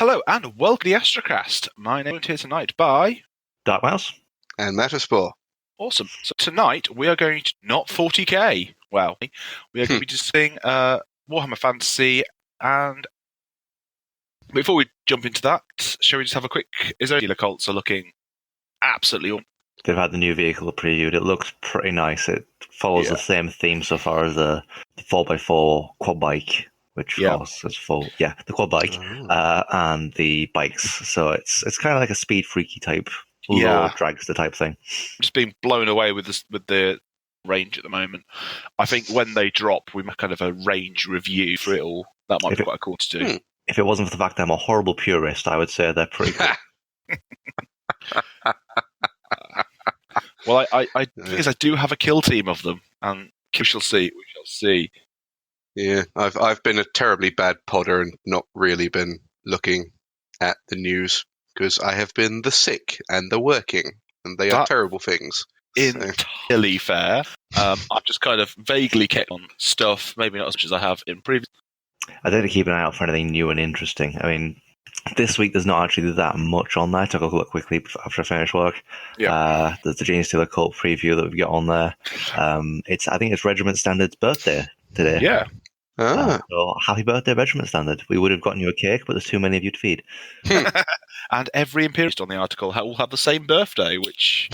Hello and welcome to the AstraCast. My name is here tonight by DarkMouse and Mataspore. Awesome. So tonight we are going to not 40k. Well, we are going to be discussing Warhammer Fantasy. And before we jump into that, shall we just have a quick? Genestealers Cults are looking absolutely awesome. They've had the new vehicle previewed. It looks pretty nice. It follows the same theme so far as the 4x4 quad bike, which of course is full. Yeah, the quad bike and the bikes. So it's kind of like a speed freaky type, low dragster type thing. Just being blown away with the range at the moment. I think when they drop, we make kind of a range review for it all. That might be quite cool to do. If it wasn't for the fact that I'm a horrible purist, I would say they're pretty cool. Well, I because I do have a kill team of them, and we shall see. We shall see. Yeah, I've been a terribly bad podder and not really been looking at the news because I have been the sick and the working, and they are terrible things. Entirely fair. I've just kind of vaguely kept on stuff, maybe not as much as I have in previous. I tend to keep an eye out for anything new and interesting. I mean, this week there's not actually that much on there. I took a look quickly after I finished work. Yeah. There's the Genestealers Cult preview that we've got on there. I think it's Regiment Standard's birthday today. Yeah. So happy birthday, Regiment Standard. We would have gotten you a cake, but there's too many of you to feed. And every Imperialist on the article will have the same birthday, which...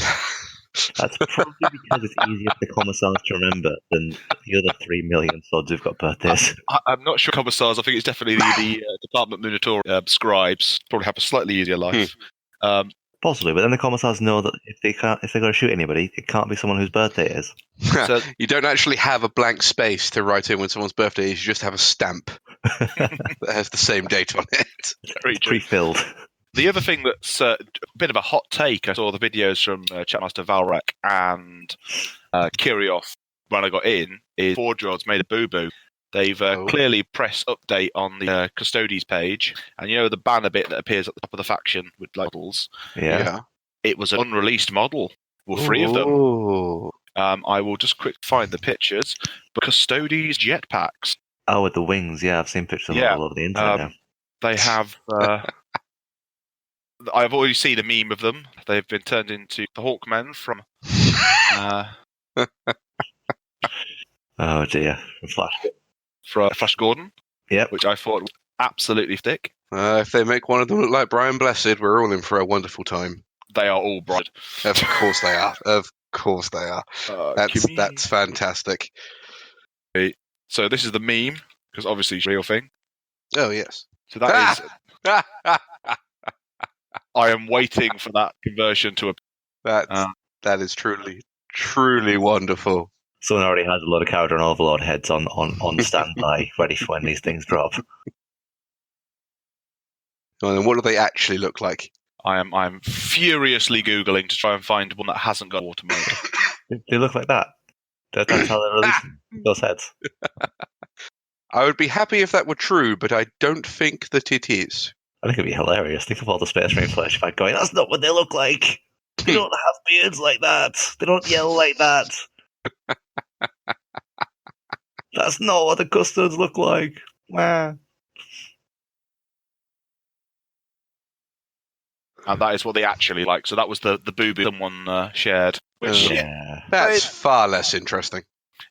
That's probably because it's easier for the commissars to remember than the other 3 million sods who've got birthdays. I'm not sure commissars. I think it's definitely the Department Munitor scribes probably have a slightly easier life. Possibly, but then the commissars know that if they're going to shoot anybody, it can't be someone whose birthday it is. So, you don't actually have a blank space to write in when someone's birthday is. You just have a stamp that has the same date on it. Very pre-filled. The other thing that's a bit of a hot take, I saw the videos from Chatmaster Valrak and Kirioth when I got in, is Forge Rods made a boo-boo. They've clearly pressed update on the Custodes page, and you know the banner bit that appears at the top of the faction with models? Yeah. It was an unreleased model. Well, 3 of them. I will just quick find the pictures. But Custodes jetpacks. Oh, with the wings, yeah, I've seen pictures all over the internet now. They have... I've already seen a meme of them. They've been turned into the Hawkmen from... oh dear, Flash Gordon. Yep. Which I thought was absolutely thick. If they make one of them look like Brian Blessed, we're all in for a wonderful time. They are all bright. Of course they are. Of course they are. That's fantastic. So this is the meme, because obviously it's a real thing. Oh, yes. So that is... I am waiting for that conversion to a... That is truly, truly wonderful. Someone already has a lot of Cowder and Overlord heads on standby, ready for when these things drop. Well, then what do they actually look like? I'm furiously Googling to try and find one that hasn't got water mode. They look like that. That's how they're releasing those heads. I would be happy if that were true, but I don't think that it is. I think it'd be hilarious. Think of all the Space Marine flesh fight going, that's not what they look like. They don't have beards like that. They don't yell like that. That's not what the Custodes look like. Wah. And that is what they actually like. So that was the boo-boo someone shared. Which, that's far less interesting.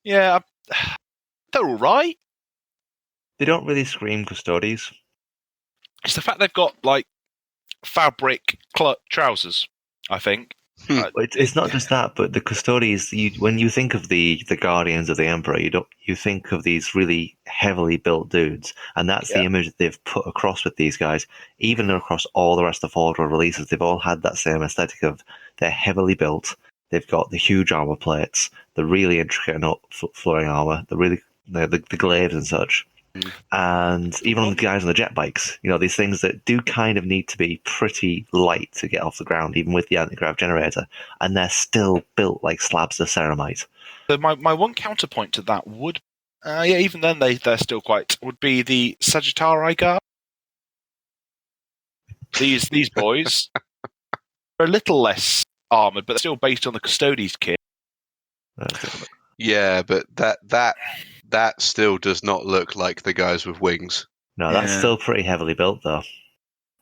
Yeah, they're all right. They don't really scream Custodes. It's the fact they've got, like, fabric trousers, I think. It's not just that, but the Custodes, when you think of the Guardians of the Emperor, you think of these really heavily built dudes, and that's the image that they've put across with these guys. Even across all the rest of the Forge World releases, they've all had that same aesthetic of they're heavily built, they've got the huge armor plates, the really intricate and flowing armor, the glaives and such. And even on the guys on the jet bikes, these things that do kind of need to be pretty light to get off the ground, even with the anti-grav generator, and they're still built like slabs of ceramite. So my one counterpoint to that would, even then they're still would be the Sagittarii Guard. These boys are a little less armoured, but they're still based on the Custodes kit. Yeah, but that still does not look like the guys with wings. No, that's still pretty heavily built, though.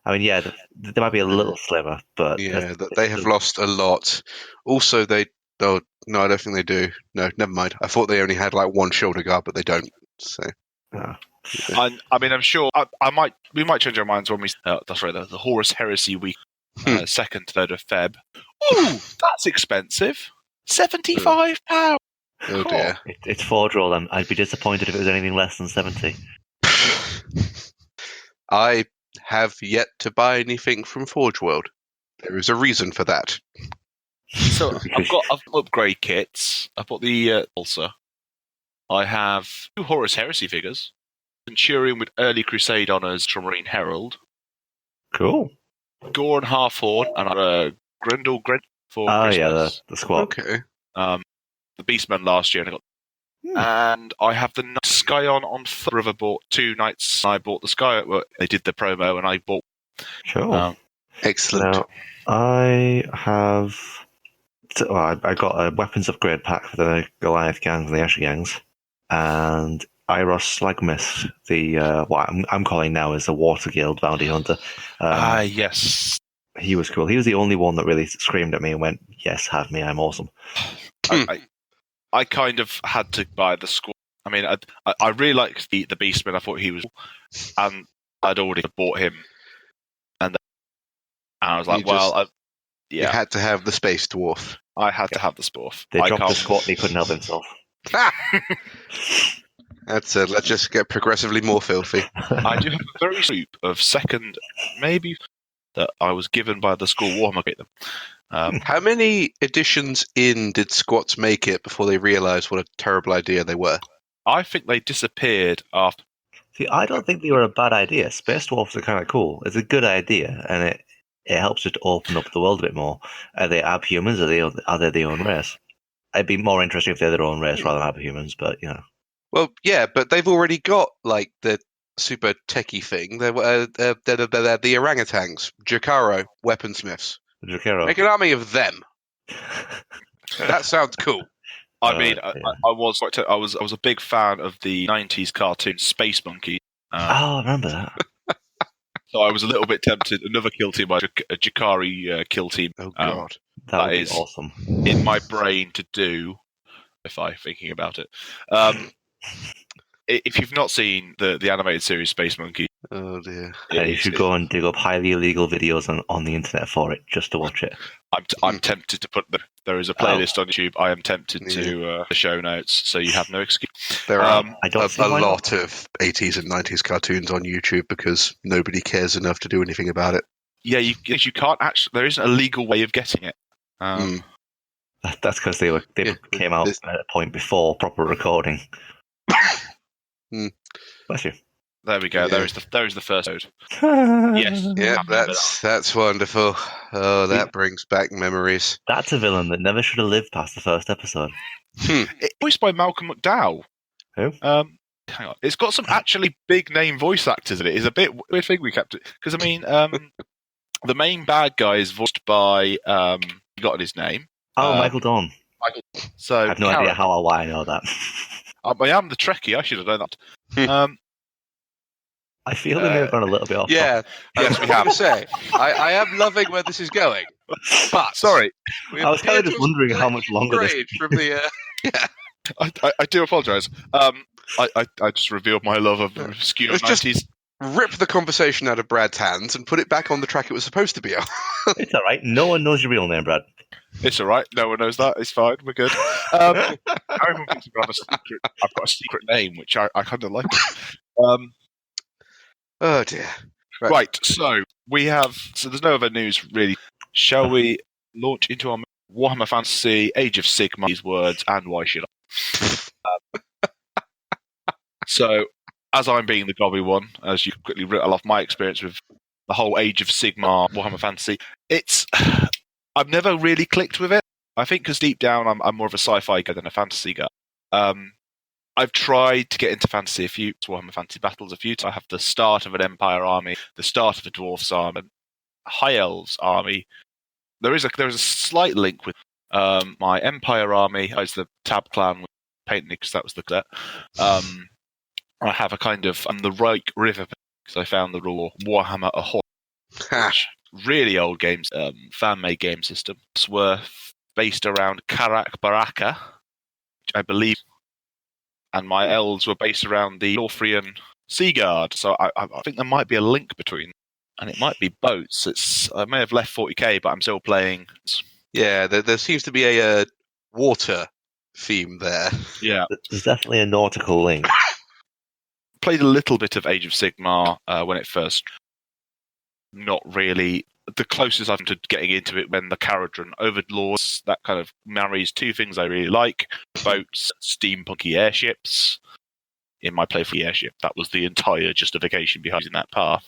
I mean, yeah, they might be a little slimmer, but yeah, they have lost a lot. Also, oh no, I don't think they do. No, never mind. I thought they only had like one shoulder guard, but they don't. So. I mean, I'm sure we might change our minds when we. That's right. The Horus Heresy week, 2nd, 3rd of Feb. Ooh, that's expensive. £75. Oh dear. It's Forge Roll. I'd be disappointed if it was anything less than 70. I have yet to buy anything from Forge World. There is a reason for that. So I've got upgrade kits. I've got the Ulcer. I have 2 Horus Heresy figures. Centurion with early Crusade honors from Marine Herald. Cool. Gore and Halfhorn, and a Grendel for Christmas. Yeah, the squad. Okay. The Beastmen last year, and I have the Skyon on River. Bought 2 nights. I bought the Sky. Well, they did the promo, and I bought. Cool. Excellent. Now, I have. I got a weapons upgrade pack for the Goliath gangs and the Asher gangs, and Iros Slagmist, the what I'm calling now is the Water Guild Bounty Hunter. Yes. He was cool. He was the only one that really screamed at me and went, "Yes, have me. I'm awesome." I kind of had to buy the squad. I mean, I really liked the Beastman. I thought he was, and I'd already bought him, and I was like, you had to have the Space Dwarf. I had to have the Sporf. They dropped the squat and he couldn't help himself. That's it. Let's just get progressively more filthy. I do have a very soup of second, maybe, that I was given by the school Warhammer Gate them. How many editions in did squats make it before they realised what a terrible idea they were? I think they disappeared after. See, I don't think they were a bad idea. Space Dwarfs are kind of cool. It's a good idea, and it helps it to open up the world a bit more. Are they abhumans? Are they their own race? It'd be more interesting if they're their own race rather than abhumans, but, you know. Well, yeah, but they've already got, like, the super techie thing. They're the orangutans, Jakaro, weaponsmiths. Jakaro. Make an army of them. That sounds cool. I mean, I was a big fan of the 90s cartoon Space Monkeys. I remember that. So I was a little bit tempted. Another kill team, a Jakari kill team. Oh, God. That is awesome. In my brain to do, if I'm thinking about it. If you've not seen the animated series Space Monkey, oh dear, you should go and dig up highly illegal videos on the internet for it just to watch it. I'm tempted to put there is a playlist on YouTube. I am tempted to the show notes, so you have no excuse. There are a lot of 80s and 90s cartoons on YouTube because nobody cares enough to do anything about it. Yeah, you can't actually. There isn't a legal way of getting it. That's because they came out at a point before proper recording. Bless you. There we go. Yeah. There is the first episode. Yes. Yeah, that's wonderful. Oh, that brings back memories. That's a villain that never should have lived past the first episode. It's voiced by Malcolm McDowell. Who? Hang on. It's got some actually big name voice actors in it. It's a bit weird thing we kept it because I mean, the main bad guy is voiced by you got his name. Michael Dawn. So I have no idea how or why I know that. I am the Trekkie. I should have known that. I feel they may have gone a little bit off. Yeah, yes, we have. To say, I am loving where this is going. But sorry, I was kind of just wondering how much longer this. From the, I do apologise. I just revealed my love of obscure 90s. Rip the conversation out of Brad's hands and put it back on the track it was supposed to be on. It's all right. No one knows your real name, Brad. It's all right. No one knows that. It's fine. We're good. Everyone thinks I've got a secret name, which I kind of like. Oh dear. Right. So we have. So there's no other news really. Shall we launch into our Warhammer Fantasy Age of Sigmar? These words and why should I? So, as I'm being the gobby one, as you quickly rattle off my experience with the whole Age of Sigmar Warhammer Fantasy, I've never really clicked with it. I think because deep down I'm more of a sci-fi guy than a fantasy guy. I've tried to get into fantasy a few Warhammer Fantasy Battles a few times. I have the start of an Empire army, the start of a Dwarfs army, a High Elves army. There is a slight link with my Empire army as the Tab clan with painting because that was the set. I have a kind of the Reich River because I found the rule Warhammer a horse. which really old games, fan-made game systems were based around Karak Baraka, which I believe, and my elves were based around the Northrian Sea Guard. So I think there might be a link between, and it might be boats. I may have left 40k, but I'm still playing. Yeah, there seems to be a water theme there. Yeah, There's definitely a nautical link. Played a little bit of Age of Sigmar when it first. Not really. The closest I'm to getting into it when the Caradron Overlords, that kind of marries two things I really like: boats, steampunky airships. In my play for the airship, that was the entire justification behind using that path.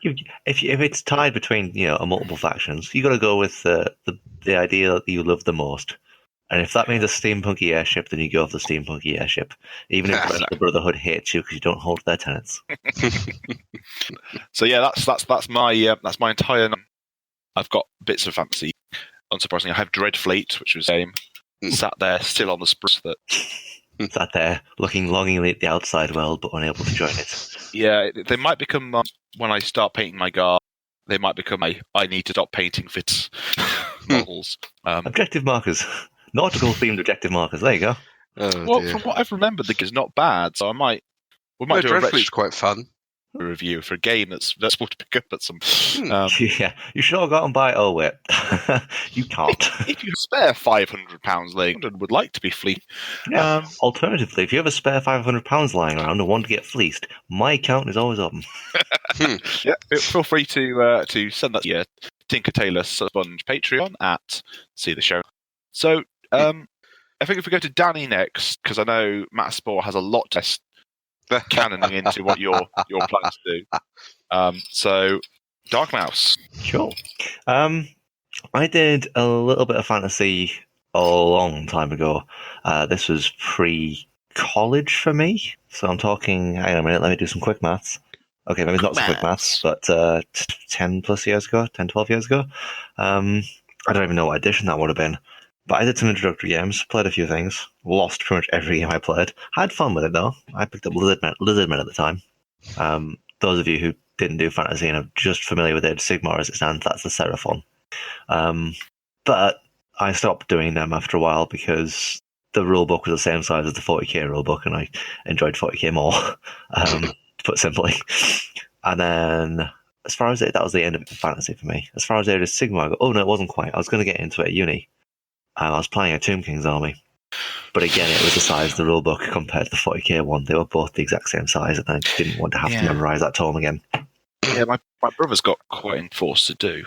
If it's tied between multiple factions, you got to go with the idea that you love the most. And if that means a steampunky airship, then you go for the steampunky airship, even if the Brotherhood hates you because you don't hold their tenants. So yeah, that's my entire. I've got bits of fantasy. Unsurprisingly, I have Dreadfleet, which was sat there still on the spruce that. Sat there looking longingly at the outside world, but unable to join it. Yeah, they might become when I start painting my guard. They might become I need to stop painting fits models. Objective markers. Nautical themed objective markers. There you go. From what I've remembered, the game is not bad. So we might do a Dreadfleet's quite fun. Review for a game that's supposed to pick up at some. Yeah, you should all go out and buy it. Oh wait, you can't. If you spare £500 laying and would like to be fleet. Yeah. Alternatively, if you have a spare £500 lying around and want to get fleeced, my account is always open. Yeah, feel free to send that to your Tinker Tailor Sponge Patreon at See the Show. So I think if we go to Danny next, because I know Mataspore has a lot to cannoning into what your plans do. So DarkMouse. Sure. I did a little bit of fantasy a long time ago. This was pre-college for me, so I'm talking. Hang on a minute, let me do some quick maths. Okay, maybe not so quick maths, but 10 plus years ago, 10, 12 years ago. I don't even know what edition that would have been. But I did some introductory games, played a few things, lost pretty much every game I played. Had fun with it though. I picked up Lizardmen at the time. Those of you who didn't do fantasy and are just familiar with Age of Sigmar as it stands, that's the Seraphon. But I stopped doing them after a while because the rulebook was the same size as the 40k rulebook, and I enjoyed 40k more, to put simply. And then, as far as that was the end of fantasy for me. As far as Age of Sigmar, no, it wasn't quite. I was going to get into it at uni. I was playing a Tomb King's army. But again, it was the size of the rulebook compared to the 40k one. They were both the exact same size, and I didn't want to have to memorise that tome again. Yeah, my brother's got quite enforced to do.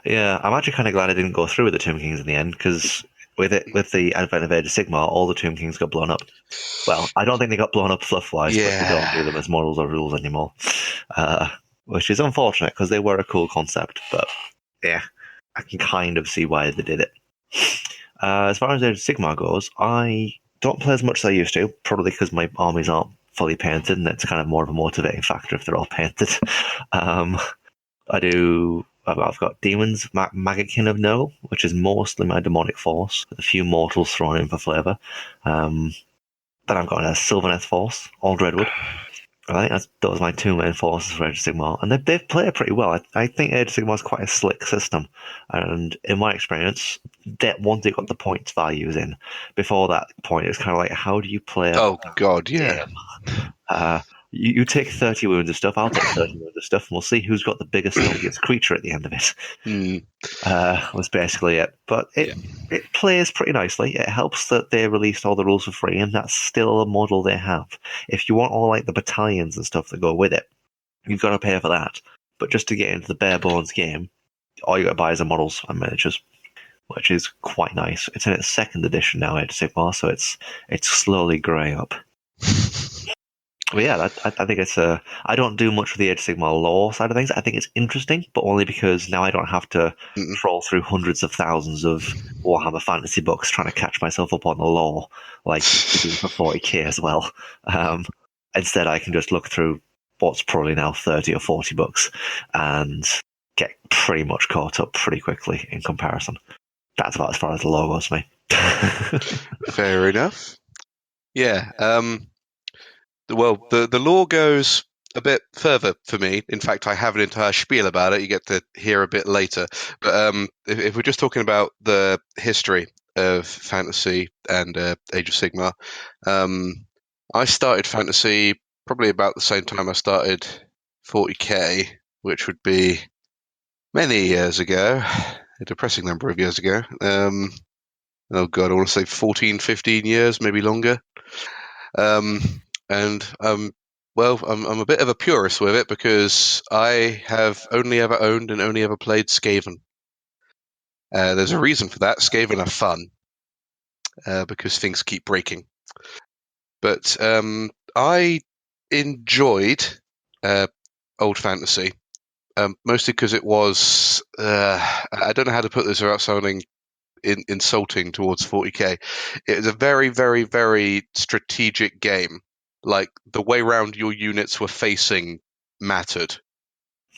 Yeah, I'm actually kind of glad I didn't go through with the Tomb Kings in the end, because with the advent of Age of Sigmar, all the Tomb Kings got blown up. Well, I don't think they got blown up fluff-wise, but they don't do them as models or rules anymore. Which is unfortunate, because they were a cool concept, but yeah, I can kind of see why they did it. As far as Age of Sigmar goes, I don't play as much as I used to, probably because my armies aren't fully painted, and it's kind of more of a motivating factor if they're all painted. I've got Demons, Maggotkin of No, which is mostly my demonic force, with a few mortals thrown in for flavour. Then I've got a Sylvaneth force, all Dreadwood. I think those are my two main forces for Age of Sigmar, and they play it pretty well. I think Age of Sigmar is quite a slick system, and in my experience, once it got the points values in, before that point, it's kind of like, how do you play? Oh God, yeah. You take 30 wounds of stuff, I'll take 30 wounds of stuff, and we'll see who's got the biggest strongest creature at the end of it. Was basically it. But it plays pretty nicely. It helps that they released all the rules for free, and that's still a model they have. If you want all like the battalions and stuff that go with it, you've got to pay for that. But just to get into the bare bones game, all you got to buy is the models and miniatures, which is quite nice. It's in its second edition now, Age of Sigmar, so it's slowly growing up. But yeah, I think it's I don't do much with the Age of Sigmar lore side of things. I think it's interesting, but only because now I don't have to trawl through hundreds of thousands of Warhammer fantasy books trying to catch myself up on the lore, like you do for 40k as well. Instead, I can just look through what's probably now 30 or 40 books and get pretty much caught up pretty quickly in comparison. That's about as far as the lore goes for me. Fair enough. Yeah. Well, the lore goes a bit further for me. In fact, I have an entire spiel about it. You get to hear a bit later. But if we're just talking about the history of fantasy and Age of Sigmar, I started fantasy probably about the same time I started 40k, which would be many years ago, a depressing number of years ago. Oh God, I want to say 14, 15 years, maybe longer. And I'm a bit of a purist with it because I have only ever owned and only ever played Skaven. There's a reason for that. Skaven are fun because things keep breaking. But I enjoyed old fantasy, mostly because it was, I don't know how to put this without sounding insulting towards 40k. It was a very, very, very strategic game. Like, the way round your units were facing mattered.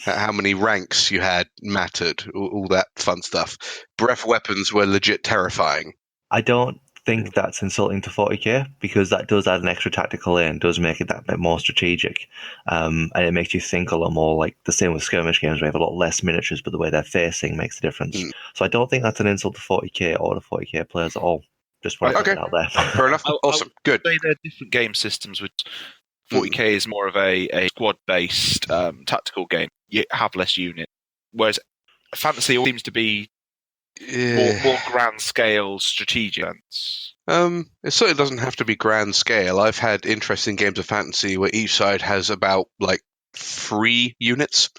How many ranks you had mattered, all that fun stuff. Breath weapons were legit terrifying. I don't think that's insulting to 40k because that does add an extra tactical layer and does make it that bit more strategic. And it makes you think a lot more, like the same with skirmish games where you have a lot less miniatures, but the way they're facing makes a difference. So I don't think that's an insult to 40k or the 40k players at all. Just want to put it out there. Fair enough. Awesome. Good. They're different game systems. With 40k is more of a squad-based tactical game. You have less units, whereas fantasy seems to be more grand scale strategic. It certainly doesn't have to be grand scale. I've had interesting games of fantasy where each side has about like 3 units.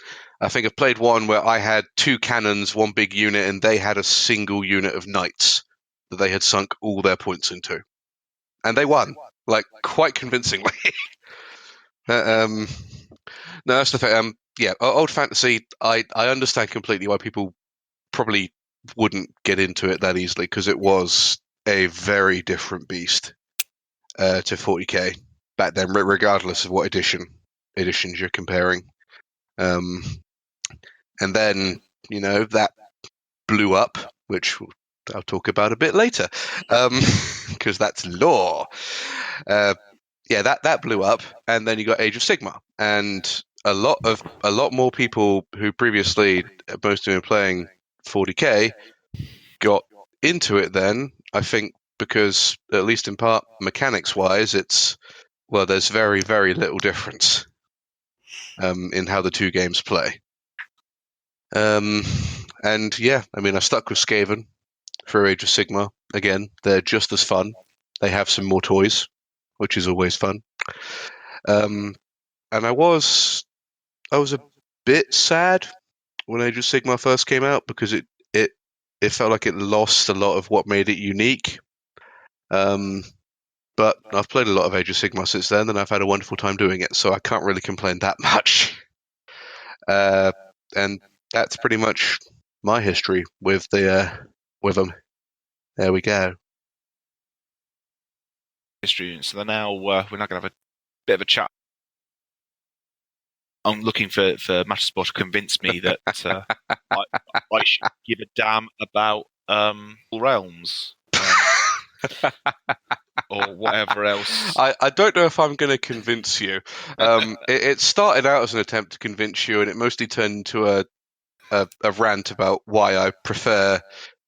I think I've played one where I had 2 cannons, 1 big unit, and they had a single unit of knights that they had sunk all their points into, and they won, like, quite convincingly. No, that's the thing. Old fantasy. I understand completely why people probably wouldn't get into it that easily because it was a very different beast to 40k back then, regardless of what editions you're comparing. And then that blew up, which I'll talk about a bit later, because that's lore. That blew up, and then you got Age of Sigmar, and a lot more people who previously mostly been playing 40k got into it then, I think, because at least in part mechanics wise there's very, very little difference in how the two games play. I stuck with Skaven for Age of Sigmar. Again, they're just as fun. They have some more toys, which is always fun. And I was a bit sad when Age of Sigmar first came out because it felt like it lost a lot of what made it unique. But I've played a lot of Age of Sigmar since then, and I've had a wonderful time doing it, so I can't really complain that much. And that's pretty much my history with them. There we go. History. So now we're not going to have a bit of a chat. I'm looking for Mataspore to convince me that I should give a damn about realms or whatever else. I don't know if I'm going to convince you. It started out as an attempt to convince you, and it mostly turned into a rant about why I prefer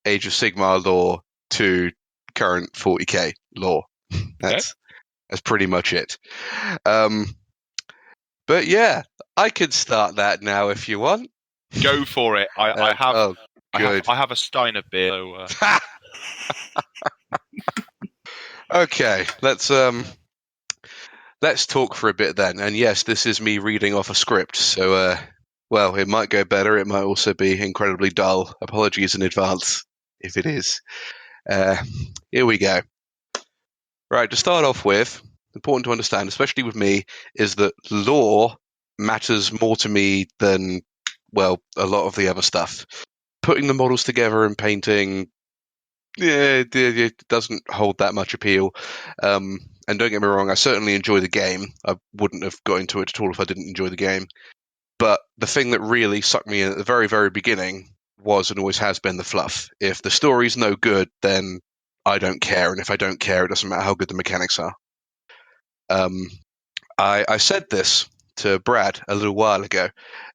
Age of Sigmar lore to current 40k lore. That's pretty much it. But yeah, I could start that now if you want. Go for it. I have a Steiner beer. So, Okay, let's talk for a bit then. And yes, this is me reading off a script, so it might go better. It might also be incredibly dull. Apologies in advance if it is. Here we go. Right, to start off with, important to understand, especially with me, is that lore matters more to me than, a lot of the other stuff. Putting the models together and painting, it doesn't hold that much appeal. And don't get me wrong, I certainly enjoy the game. I wouldn't have got into it at all if I didn't enjoy the game. But the thing that really sucked me in at the very, very beginning was and always has been the fluff. If the story's no good, then I don't care. And if I don't care, it doesn't matter how good the mechanics are. I said this to Brad a little while ago.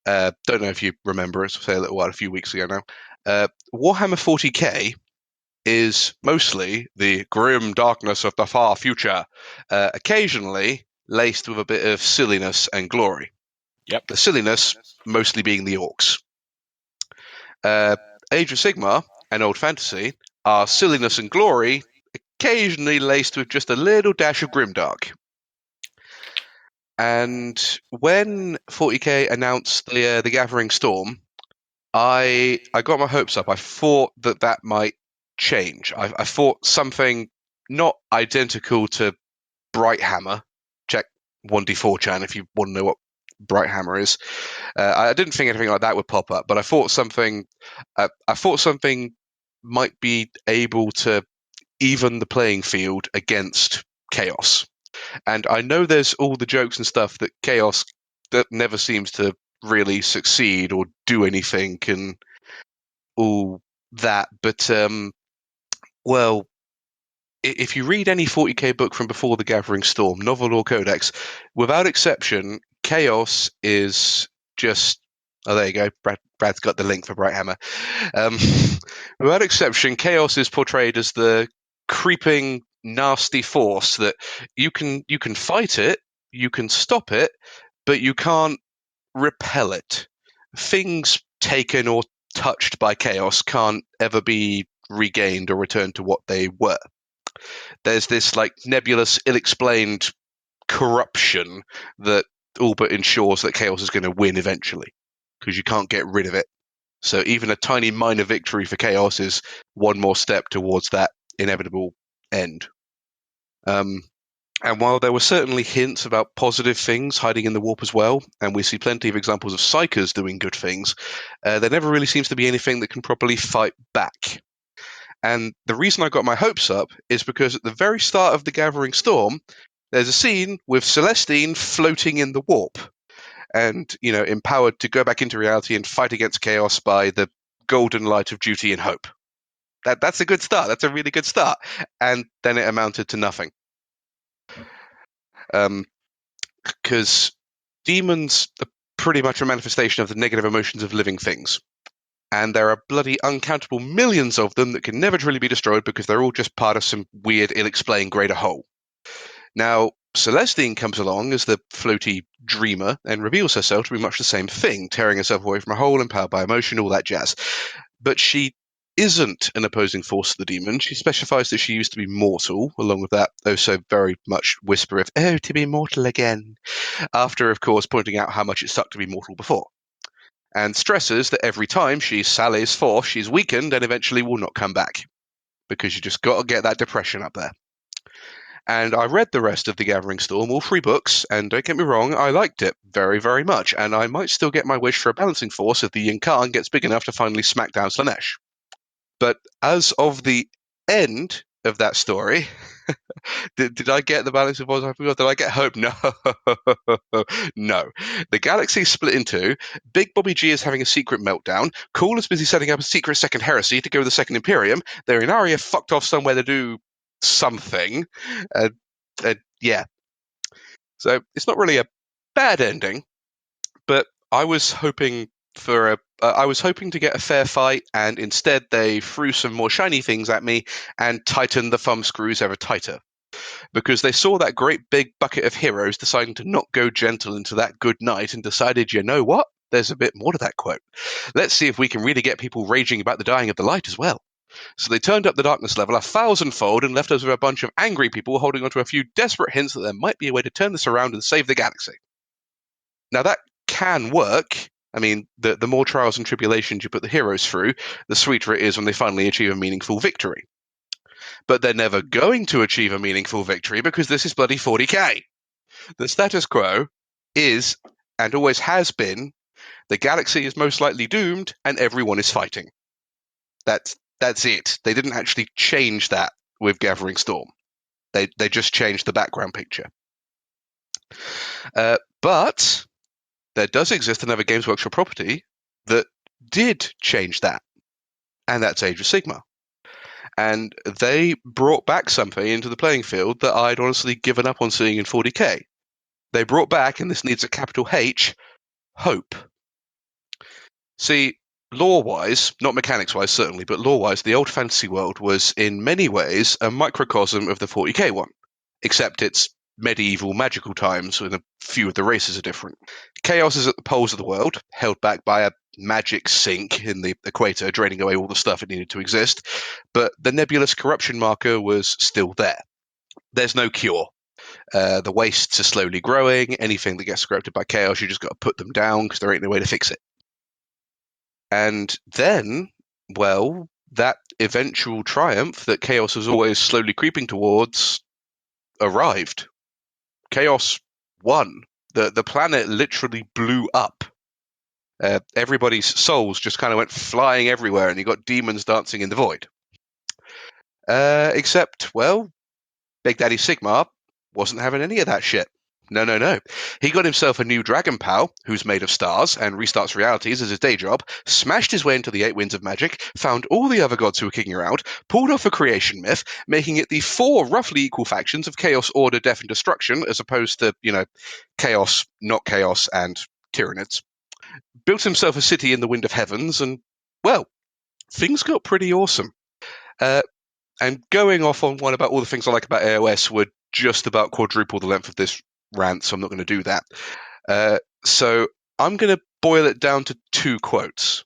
Don't know if you remember, as I say, a few weeks ago now. Warhammer 40k is mostly the grim darkness of the far future, occasionally laced with a bit of silliness and glory. Yep. The silliness mostly being the orcs. Age of Sigmar and Old Fantasy are silliness and glory, occasionally laced with just a little dash of grimdark. And when 40k announced the Gathering Storm, I got my hopes up. I thought that might change. I thought something not identical to Brighthammer. Check 1D4chan if you want to know what Brighthammer is. I didn't think anything like that would pop up, but I thought something might be able to even the playing field against Chaos. And I know there's all the jokes and stuff that Chaos that never seems to really succeed or do anything and all that, but well, if you read any 40k book from before the Gathering Storm, novel or codex, without exception, Chaos is just... Oh, there you go. Brad's got the link for Brighthammer. Without exception, Chaos is portrayed as the creeping, nasty force that you can fight it, you can stop it, but you can't repel it. Things taken or touched by Chaos can't ever be regained or returned to what they were. There's this like nebulous, ill-explained corruption that all but ensures that Chaos is going to win eventually, because you can't get rid of it. So even a tiny minor victory for Chaos is one more step towards that inevitable end. And while there were certainly hints about positive things hiding in the warp as well, and we see plenty of examples of psychers doing good things, there never really seems to be anything that can properly fight back. And the reason I got my hopes up is because at the very start of the Gathering Storm, there's a scene with Celestine floating in the warp and, empowered to go back into reality and fight against Chaos by the golden light of duty and hope. That's a good start. That's a really good start. And then it amounted to nothing. Because demons are pretty much a manifestation of the negative emotions of living things. And there are bloody uncountable millions of them that can never truly be destroyed because they're all just part of some weird, ill-explained greater whole. Now, Celestine comes along as the floaty dreamer and reveals herself to be much the same thing, tearing herself away from a whole, empowered by emotion, all that jazz. But she isn't an opposing force to the demon. She specifies that she used to be mortal, along with that so very much whisper of, "Oh, to be mortal again," after, of course, pointing out how much it sucked to be mortal before. And stresses that every time she sallies forth, she's weakened and eventually will not come back. Because you just got to get that depression up there. And I read the rest of The Gathering Storm, all 3 books, and don't get me wrong, I liked it very, very much. And I might still get my wish for a balancing force if the Yinkan gets big enough to finally smack down Slanesh. But as of the end of that story, did I get the balancing force? Did I get hope? No. No. The galaxy split in 2. Big Bobby G is having a secret meltdown. Cool is busy setting up a secret second heresy to go with the Second Imperium. The Inaria fucked off somewhere to do something. Yeah. So it's not really a bad ending, but I was hoping to get a fair fight, and instead they threw some more shiny things at me and tightened the thumb screws ever tighter. Because they saw that great big bucket of heroes deciding to not go gentle into that good night and decided, you know what? There's a bit more to that quote. Let's see if we can really get people raging about the dying of the light as well. So they turned up the darkness level 1,000-fold and left us with a bunch of angry people holding onto a few desperate hints that there might be a way to turn this around and save the galaxy. Now that can work. I mean, the more trials and tribulations you put the heroes through, the sweeter it is when they finally achieve a meaningful victory. But they're never going to achieve a meaningful victory because this is bloody 40k. The status quo is, and always has been, the galaxy is most likely doomed and everyone is fighting. That's it. They didn't actually change that with Gathering Storm. They just changed the background picture. But there does exist another Games Workshop property that did change that, and that's Age of Sigmar. And they brought back something into the playing field that I'd honestly given up on seeing in 40k. they brought back, and this needs a capital H, hope. See, lore-wise, not mechanics-wise certainly, but lore-wise, the old fantasy world was in many ways a microcosm of the 40k one, except it's medieval magical times when a few of the races are different. Chaos is at the poles of the world, held back by a magic sink in the equator, draining away all the stuff it needed to exist, but the nebulous corruption marker was still there. There's no cure. The wastes are slowly growing. Anything that gets corrupted by chaos, you just got to put them down because there ain't no way to fix it. And then, well, that eventual triumph that chaos was always slowly creeping towards arrived. Chaos won. The planet literally blew up. Everybody's souls just kind of went flying everywhere, and you got demons dancing in the void. Except, well, Big Daddy Sigmar wasn't having any of that shit. No. He got himself a new dragon pal, who's made of stars and restarts realities as his day job, smashed his way into the 8 winds of magic, found all the other gods who were kicking around, pulled off a creation myth, making it the 4 roughly equal factions of chaos, order, death, and destruction, as opposed to, chaos, not chaos, and tyrannids. Built himself a city in the wind of heavens, and, well, things got pretty awesome. And going off on one about all the things I like about AOS would just about quadruple the length of this rant, so I'm not going to do that. So I'm going to boil it down to 2 quotes.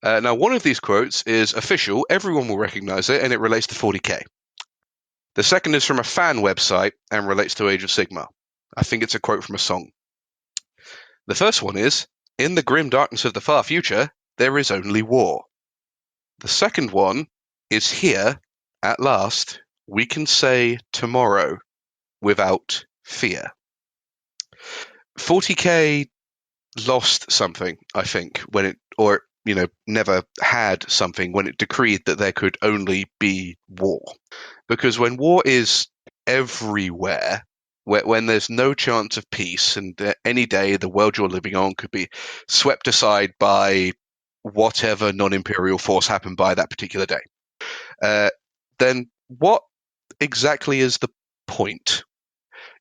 Now, one of these quotes is official, everyone will recognize it, and it relates to 40k. The second is from a fan website and relates to Age of Sigmar. I think it's a quote from a song. The first one is, "In the grim darkness of the far future, there is only war." The second one is, "Here, at last, we can say tomorrow without fear." 40k lost something, I think, when it, or, never had something when it decreed that there could only be war. Because when war is everywhere, when there's no chance of peace, and any day the world you're living on could be swept aside by whatever non-imperial force happened by that particular day, then what exactly is the point?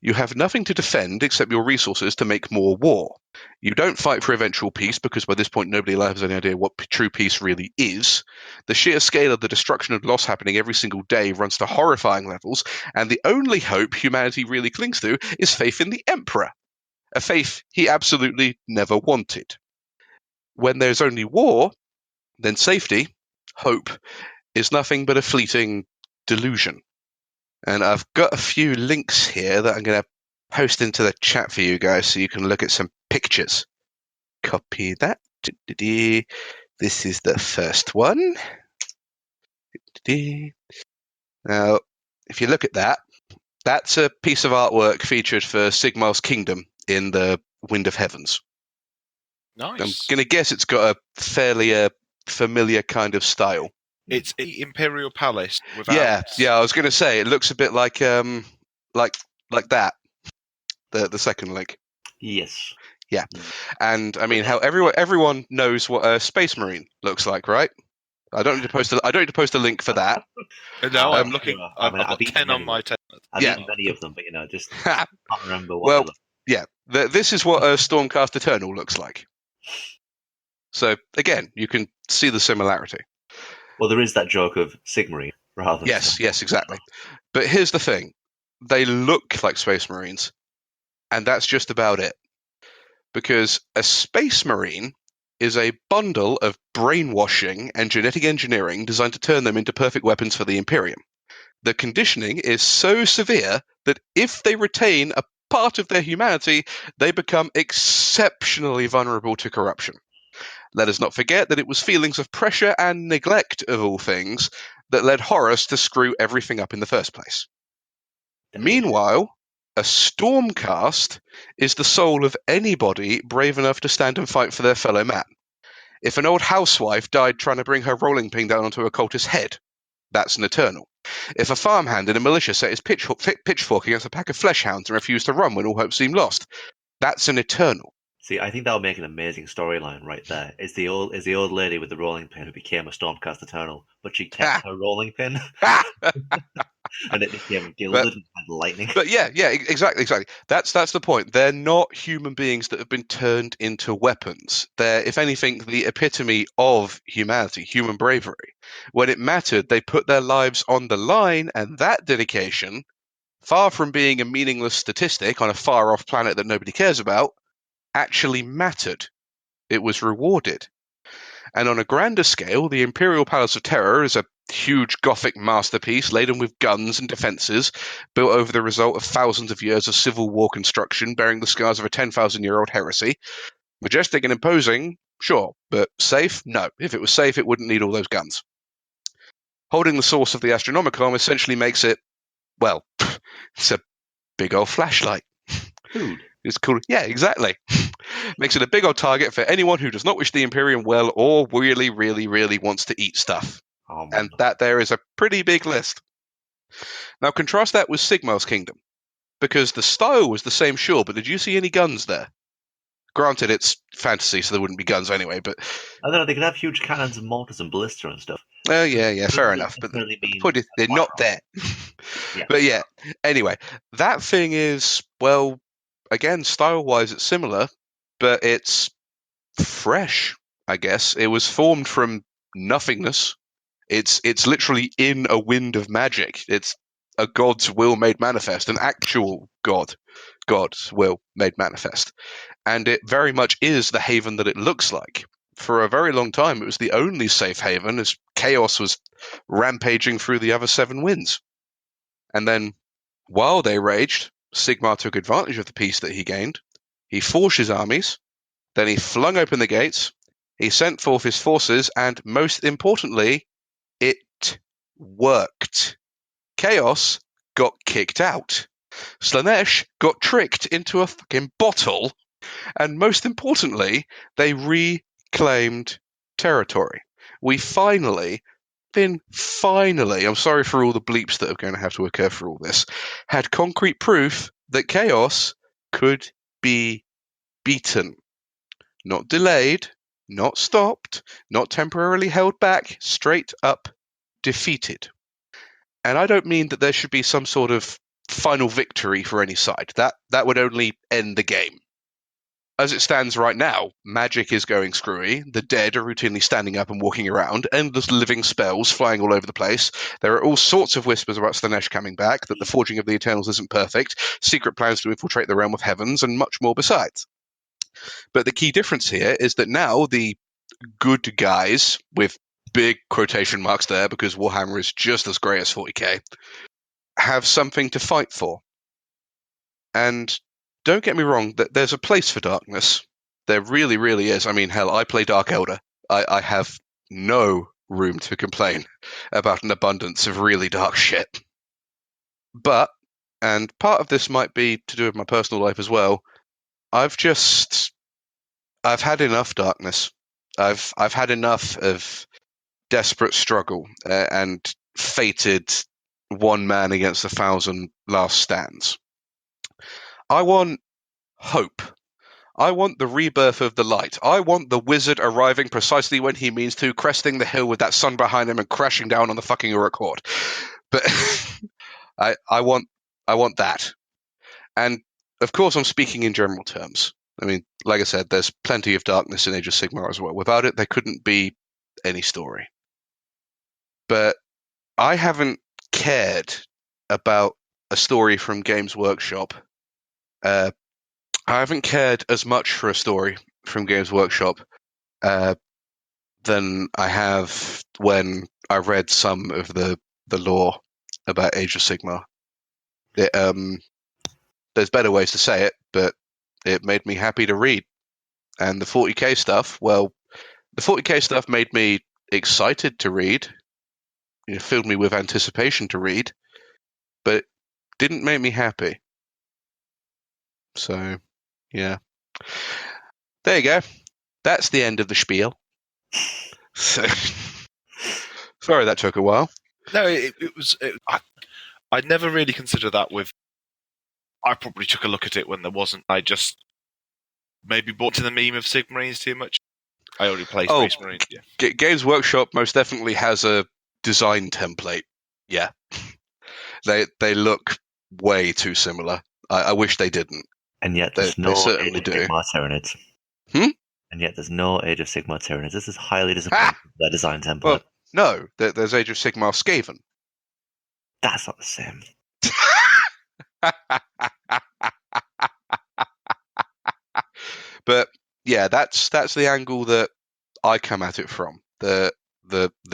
You have nothing to defend except your resources to make more war. You don't fight for eventual peace because by this point nobody has any idea what true peace really is. The sheer scale of the destruction and loss happening every single day runs to horrifying levels, and the only hope humanity really clings to is faith in the Emperor, a faith he absolutely never wanted. When there's only war, then safety, hope, is nothing but a fleeting delusion. And I've got a few links here that I'm going to post into the chat for you guys so you can look at some pictures. Copy that. This is the first one. Now, if you look at that, that's a piece of artwork featured for Sigmar's Kingdom in the Wind of Heavens. Nice. I'm going to guess it's got a fairly familiar kind of style. It's the Imperial Palace without... Yeah. I was going to say it looks a bit like that. The second link. Yes. Yeah, and I mean how everyone knows what a Space Marine looks like, right? I don't need to post a link for that. No, I'm looking. I've got eaten 10 on many my 10. I've eaten many of them, but just can't remember what. Well, yeah, this is what a Stormcast Eternal looks like. So again, you can see the similarity. Well, there is that joke of Sigmarine, rather. Yes, exactly. But here's the thing: they look like Space Marines, and that's just about it. Because a Space Marine is a bundle of brainwashing and genetic engineering designed to turn them into perfect weapons for the Imperium. The conditioning is so severe that if they retain a part of their humanity, they become exceptionally vulnerable to corruption. Let us not forget that it was feelings of pressure and neglect, of all things, that led Horus to screw everything up in the first place. Meanwhile, a Stormcast is the soul of anybody brave enough to stand and fight for their fellow man. If an old housewife died trying to bring her rolling pin down onto a cultist's head, that's an Eternal. If a farmhand in a militia set his pitchfork against a pack of flesh hounds and refused to run when all hope seemed lost, that's an Eternal. See, I think that would make an amazing storyline right there. Is the old lady with the rolling pin who became a Stormcast Eternal, but she kept her rolling pin, and it became gilded and had lightning. But yeah, exactly. That's the point. They're not human beings that have been turned into weapons. They're, if anything, the epitome of humanity, human bravery. When it mattered, they put their lives on the line, and that dedication, far from being a meaningless statistic on a far-off planet that nobody cares about, actually mattered. It was rewarded. And on a grander scale, the Imperial Palace of Terror is a huge Gothic masterpiece laden with guns and defences, built over the result of thousands of years of civil war construction bearing the scars of a 10,000-year-old heresy. Majestic and imposing, sure, but safe? No. If it was safe, it wouldn't need all those guns. Holding the source of the Astronomicon essentially makes it, well, it's a big old flashlight. Food. It's cool. Yeah, exactly. Makes it a big old target for anyone who does not wish the Imperium well or really, really, really wants to eat stuff. And that there is a pretty big list. Now contrast that with Sigmar's Kingdom, because the style was the same, sure, but did you see any guns there? Granted, it's fantasy, so there wouldn't be guns anyway, but... I don't know, they could have huge cannons and mortars and ballista and stuff. Oh, yeah, fair enough. But the point is, they're not there. Yeah. But yeah, anyway, that thing is, well, again, style-wise, it's similar, but it's fresh, I guess. It was formed from nothingness. It's literally in a wind of magic. It's a god's will made manifest, an actual God's will made manifest. And it very much is the haven that it looks like. For a very long time, it was the only safe haven as chaos was rampaging through the other seven winds. And then, while they raged, Sigmar took advantage of the peace that he gained. He forged his armies, then he flung open the gates, he sent forth his forces, and most importantly, it worked. Chaos got kicked out. Slaanesh got tricked into a fucking bottle, and most importantly, they reclaimed territory. We finally, I'm sorry for all the bleeps that are going to have to occur for all this, had concrete proof that chaos could be beaten. Not delayed, not stopped, not temporarily held back, straight up defeated. And I don't mean that there should be some sort of final victory for any side. That would only end the game. As it stands right now, magic is going screwy, the dead are routinely standing up and walking around, endless living spells flying all over the place. There are all sorts of whispers about Slaanesh coming back, that the forging of the Eternals isn't perfect, secret plans to infiltrate the realm of heavens, and much more besides. But the key difference here is that now the good guys, with big quotation marks there because Warhammer is just as grey as 40k, have something to fight for. And don't get me wrong, there's a place for darkness. There really, really is. I mean, hell, I play Dark Elder. I have no room to complain about an abundance of really dark shit. But, and part of this might be to do with my personal life as well, I've had enough darkness. I've had enough of desperate struggle and fated one man against 1,000 last stands. I want hope. I want the rebirth of the light. I want the wizard arriving precisely when he means to, cresting the hill with that sun behind him and crashing down on the fucking Uruk horde. But I want that. And of course I'm speaking in general terms. I mean, like I said, there's plenty of darkness in Age of Sigmar as well. Without it, there couldn't be any story. But I haven't cared about a story from Games Workshop. I haven't cared as much for a story from Games Workshop than I have when I read some of the lore about Age of Sigmar. There's better ways to say it, but it made me happy to read. And the 40k stuff, well, the 40k stuff made me excited to read. It filled me with anticipation to read, but didn't make me happy. So, yeah. There you go. That's the end of the spiel. So, sorry that took a while. No, it was... I never really considered that with... I probably took a look at it when there wasn't. I just maybe bought to the meme of Sigmarines too much. I already played Space Marines, yeah. Games Workshop most definitely has a design template. Yeah. They look way too similar. I wish they didn't. And yet there's They no certainly Age of do. Sigmar Tyranids. And yet there's no Age of Sigmar Tyranids. This is highly disappointing for their design template. Well, no, there's Age of Sigmar Skaven. That's not the same. But yeah, that's the angle that I come at it from. The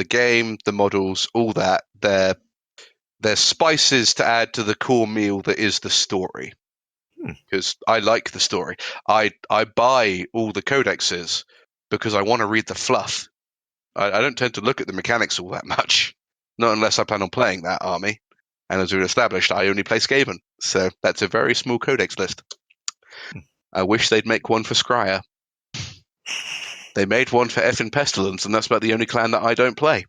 game, the models, all that. They're spices to add to the core meal that is the story. Because I like the story. I buy all the codexes because I want to read the fluff. I don't tend to look at the mechanics all that much. Not unless I plan on playing that army. And as we've established, I only play Skaven. So that's a very small codex list. I wish they'd make one for Scryer. They made one for effing Pestilence, and that's about the only clan that I don't play.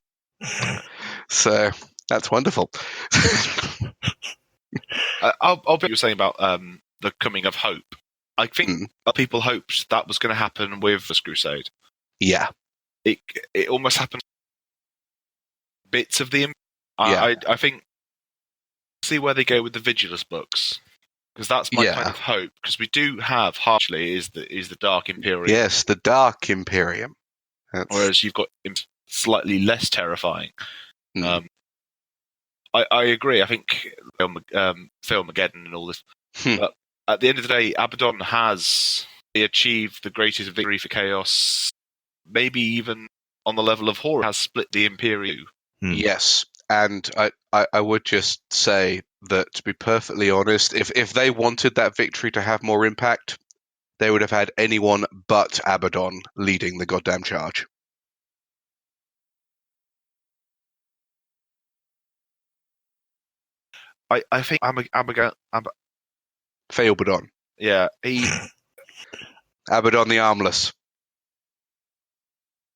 So that's wonderful. I'll be saying about the coming of hope. I think people hoped that was going to happen with this Crusade. Yeah. It almost happened. Bits of the. Yeah. I think. See where they go with the Vigilus books, because that's my kind of hope. Because we do have harshly is the Dark Imperium. Yes, the Dark Imperium. Whereas you've got slightly less terrifying. I agree. I think Phil Mageddon and all this. But at the end of the day, Abaddon has achieved the greatest victory for Chaos. Maybe even on the level of horror, has split the Imperium. Yes, and I would just say that, to be perfectly honest, if they wanted that victory to have more impact, they would have had anyone but Abaddon leading the goddamn charge. I think Feobadon. Yeah, Abaddon the Armless.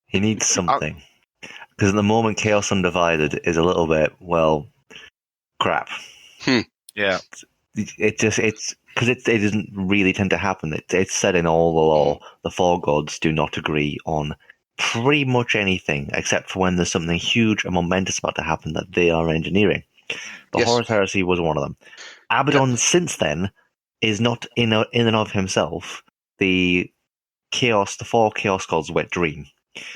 He needs something. Because at the moment, Chaos Undivided is a little bit, well, crap. Yeah. It's because it doesn't really tend to happen. It's said in all the lore, the four gods do not agree on pretty much anything, except for when there's something huge and momentous about to happen that they are engineering. But Horus Heresy was one of them. Abaddon, since then, is not in and of himself the four Chaos gods' wet dream.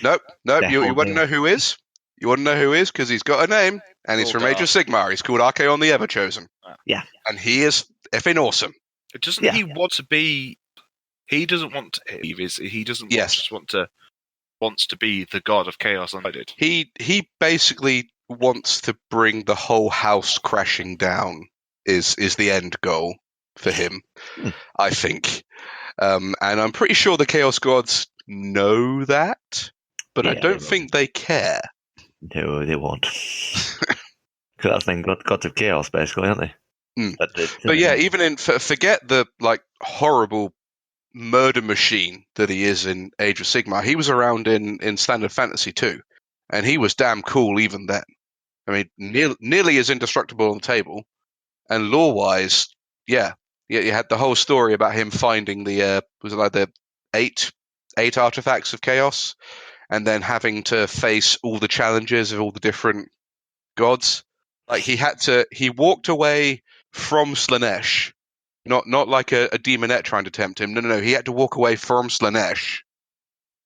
Nope. You want to know who is? You want to know who is? Because he's got a name, and he's from Age of Sigmar. He's called Archaon the Everchosen. Yeah. And he is effing awesome. Doesn't he want to be... He doesn't want to leave. He doesn't just wants to be the god of Chaos Undivided. He basically wants to bring the whole house crashing down is the end goal for him, I think. And I'm pretty sure the Chaos Gods know that, but I don't think they care. No, they won't. Because that's then gods of chaos, basically, aren't they? But yeah, even forget the horrible murder machine that he is in Age of Sigmar. He was around in Standard Fantasy too, and he was damn cool even then. I mean, nearly as indestructible on the table, and lore-wise, you had the whole story about him finding the was it like the eight artifacts of chaos, and then having to face all the challenges of all the different gods. Like he walked away from Slaanesh, not like a demonette trying to tempt him. No. He had to walk away from Slaanesh.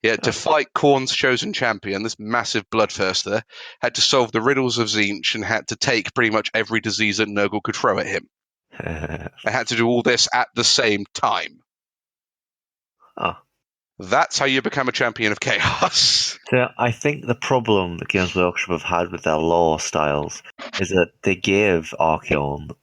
He had to fight Khorne's chosen champion, this massive bloodthirster, had to solve the riddles of Tzeentch, and had to take pretty much every disease that Nurgle could throw at him. I had to do all this at the same time. That's how you become a champion of chaos. So I think the problem that Games Workshop have had with their lore styles is that they gave Archaon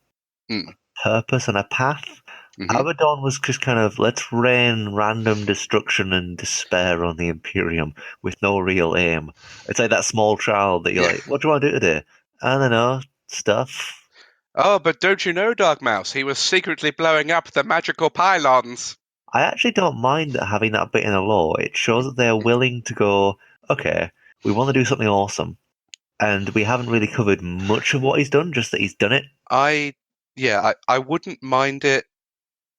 a purpose and a path. Abaddon was just kind of, let's rain random destruction and despair on the Imperium with no real aim. It's like that small child that you're like, what do you want to do today? I don't know, stuff. Oh, but don't you know, DarkMouse, he was secretly blowing up the magical pylons. I actually don't mind having that bit in the lore. It shows that they're willing to go, okay, we want to do something awesome. And we haven't really covered much of what he's done, just that he's done it. I wouldn't mind it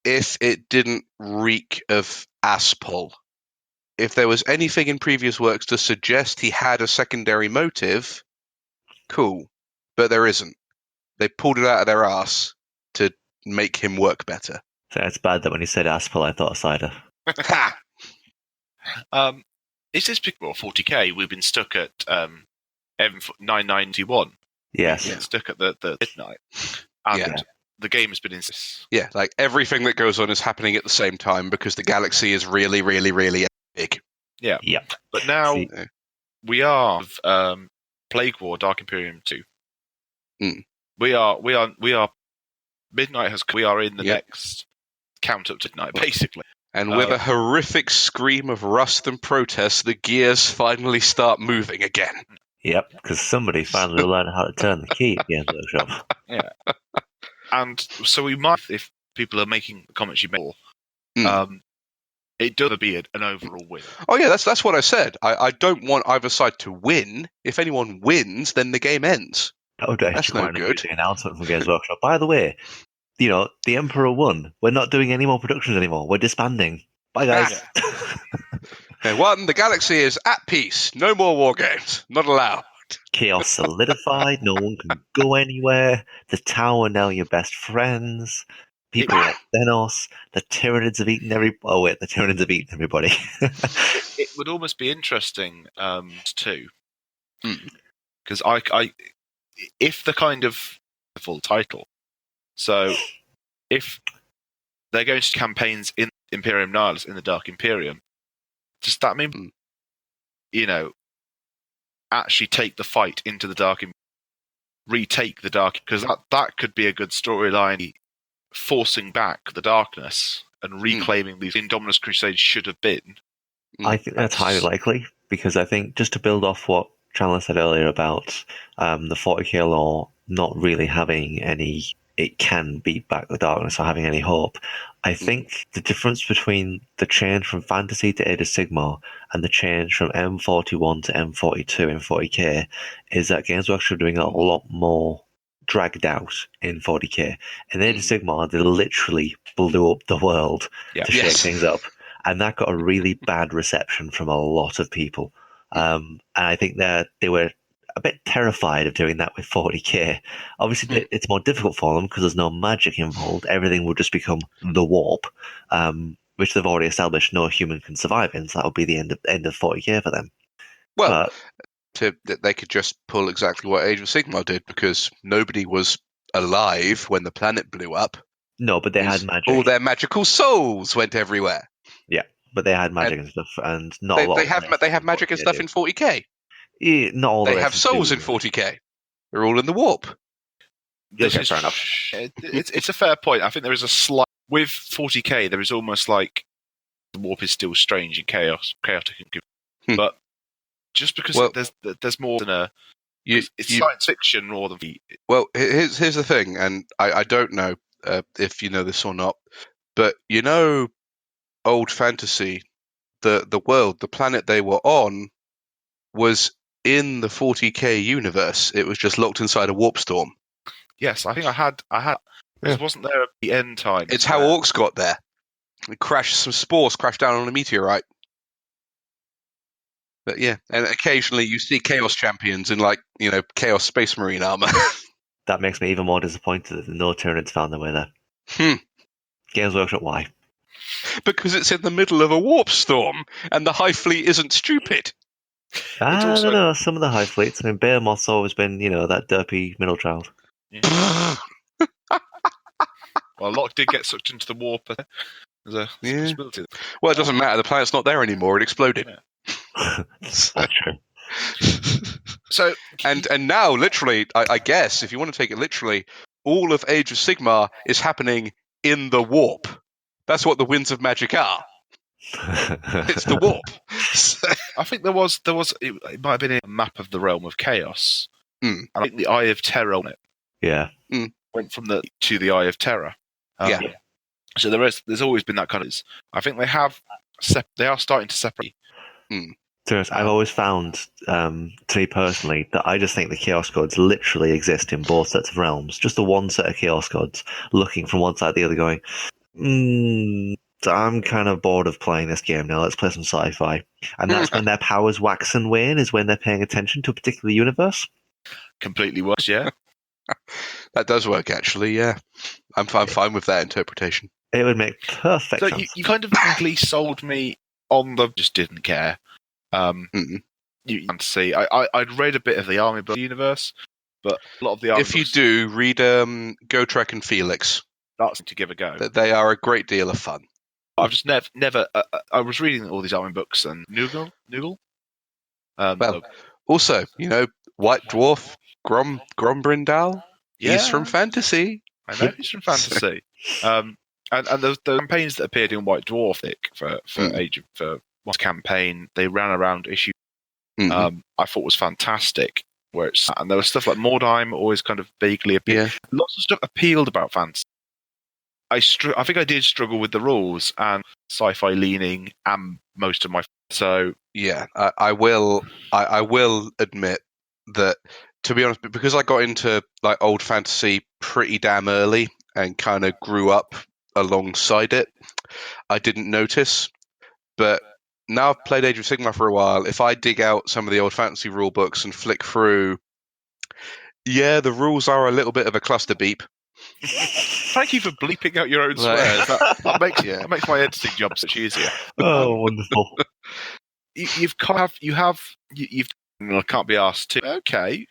if it didn't reek of Aspol. If there was anything in previous works to suggest he had a secondary motive, cool. But there isn't. They pulled it out of their ass make him work better. So it's bad that when you said Aspel, I thought of cider. Ha! Is this because 40k? We've been stuck at 991. Yes. We've been stuck at the midnight, and the game has been in. Yeah, like everything that goes on is happening at the same time because the galaxy is really, really, really big. Yeah. Yep. But now we are Plague War, Dark Imperium 2. Mm. We are midnight has. We are in the next count up to midnight, basically. And with a horrific scream of rust and protest, the gears finally start moving again. Yep, because somebody finally learned how to turn the key at Games Workshop. Yeah. And so we might, if people are making the comments you made, it does be an overall win. Oh yeah, that's what I said. I don't want either side to win. If anyone wins, then the game ends. Oh, that's no good. The announcement from Games Workshop. By the way, the Emperor won. We're not doing any more productions anymore. We're disbanding. Bye, guys. The galaxy is at peace. No more war games. Not allowed. Chaos solidified. No one can go anywhere. The Tower now your best friends. People like Thanos. The Tyranids have eaten every. Oh wait, the Tyranids have eaten everybody. It would almost be interesting too, because if the kind of full title. So, if they're going to campaigns in Imperium Nihilus, in the Dark Imperium, does that mean, actually take the fight into the Dark, retake the Dark? Because that could be a good storyline, forcing back the darkness and reclaiming these Indominus Crusades should have been. I think that's highly likely, because I think, just to build off what Chandler said earlier about the 40k lore not really having any, it can beat back the darkness or having any hope. I think the difference between the change from Fantasy to Age of Sigmar and the change from M41 to M42 in 40k is that Games Workshop are doing a lot more dragged out in 40k. In Age of Sigmar, they literally blew up the world to shake things up. And that got a really bad reception from a lot of people. And I think they were a bit terrified of doing that with 40k. Obviously, it's more difficult for them because there's no magic involved. Everything will just become the warp, which they've already established no human can survive in. So that would be the end of 40k for them. Well, they could just pull exactly what Age of Sigmar did, because nobody was alive when the planet blew up. No, but they had magic. All their magical souls went everywhere. Yeah, but they had magic and stuff, and not a lot. They have magic and stuff in 40k. Yeah, not all. They have souls in 40k. They're all in the warp. Okay, fair enough. It's a fair point. I think there is a slight with 40k. There is almost like the warp is still strange and chaotic, but just because there's more than a. It's science fiction more than. Well, here's the thing, and I don't know if you know this or not, but old fantasy, the world, the planet they were on, was in the 40k universe. It was just locked inside a warp storm. Yes, I think I had. It wasn't there at the end time. It's how orcs got there. Some spores crashed down on a meteorite. But yeah, and occasionally you see Chaos Champions in Chaos Space Marine armor. That makes me even more disappointed that no Tyranids found their way there. Games Workshop, why? Because it's in the middle of a warp storm, and the High Fleet isn't stupid. I don't know. Some of the High Fleets. I mean, Behemoth's always been, that derpy middle child. Yeah. Well, a lot did get sucked into the warp. There's a possibility. Well, it doesn't matter. The planet's not there anymore. It exploded. Yeah. That's true. So, and now, literally, I guess, if you want to take it literally, all of Age of Sigmar is happening in the warp. That's what the Winds of Magic are. It's the warp. I think there was it might have been a map of the Realm of Chaos. And I think the Eye of Terror on it. Yeah. Went from to the Eye of Terror. So there's always been that kind of. I think they are starting to separate. I've always found, to me personally, that I just think the Chaos Gods literally exist in both sets of realms. Just the one set of Chaos Gods looking from one side to the other, going, I'm kind of bored of playing this game now. Let's play some sci-fi. And that's when their powers wax and wane, is when they're paying attention to a particular universe. Completely works, yeah. That does work, actually. Yeah, I'm fine with that interpretation. It would make perfect So sense. you kind of vaguely sold me on the just didn't care. You fantasy. I'd read a bit of the Army Book universe, but a lot of the Army If you books, do, read Gotrek and Felix. that's to give a go. They are a great deal of fun. I've just never. I was reading all these Army books and Noogle. Well, also, White Dwarf Grombrindal. Yeah, He's from fantasy. I know he's from fantasy. And the campaigns that appeared in White Dwarf for one campaign, they ran around issue. I thought was fantastic. And there was stuff like Mordheim always kind of vaguely appealed. Yeah. Lots of stuff appealed about fantasy. I think I did struggle with the rules and sci-fi leaning and most of my. So yeah, I will admit that, to be honest, because I got into like old fantasy pretty damn early and kind of grew up alongside it, I didn't notice. But now I've played Age of Sigmar for a while. If I dig out some of the old fantasy rule books and flick through, yeah, the rules are a little bit of a cluster beep. Thank you for bleeping out your own swears. That makes my editing job much easier. Oh, wonderful! You've I can't be asked to. Okay.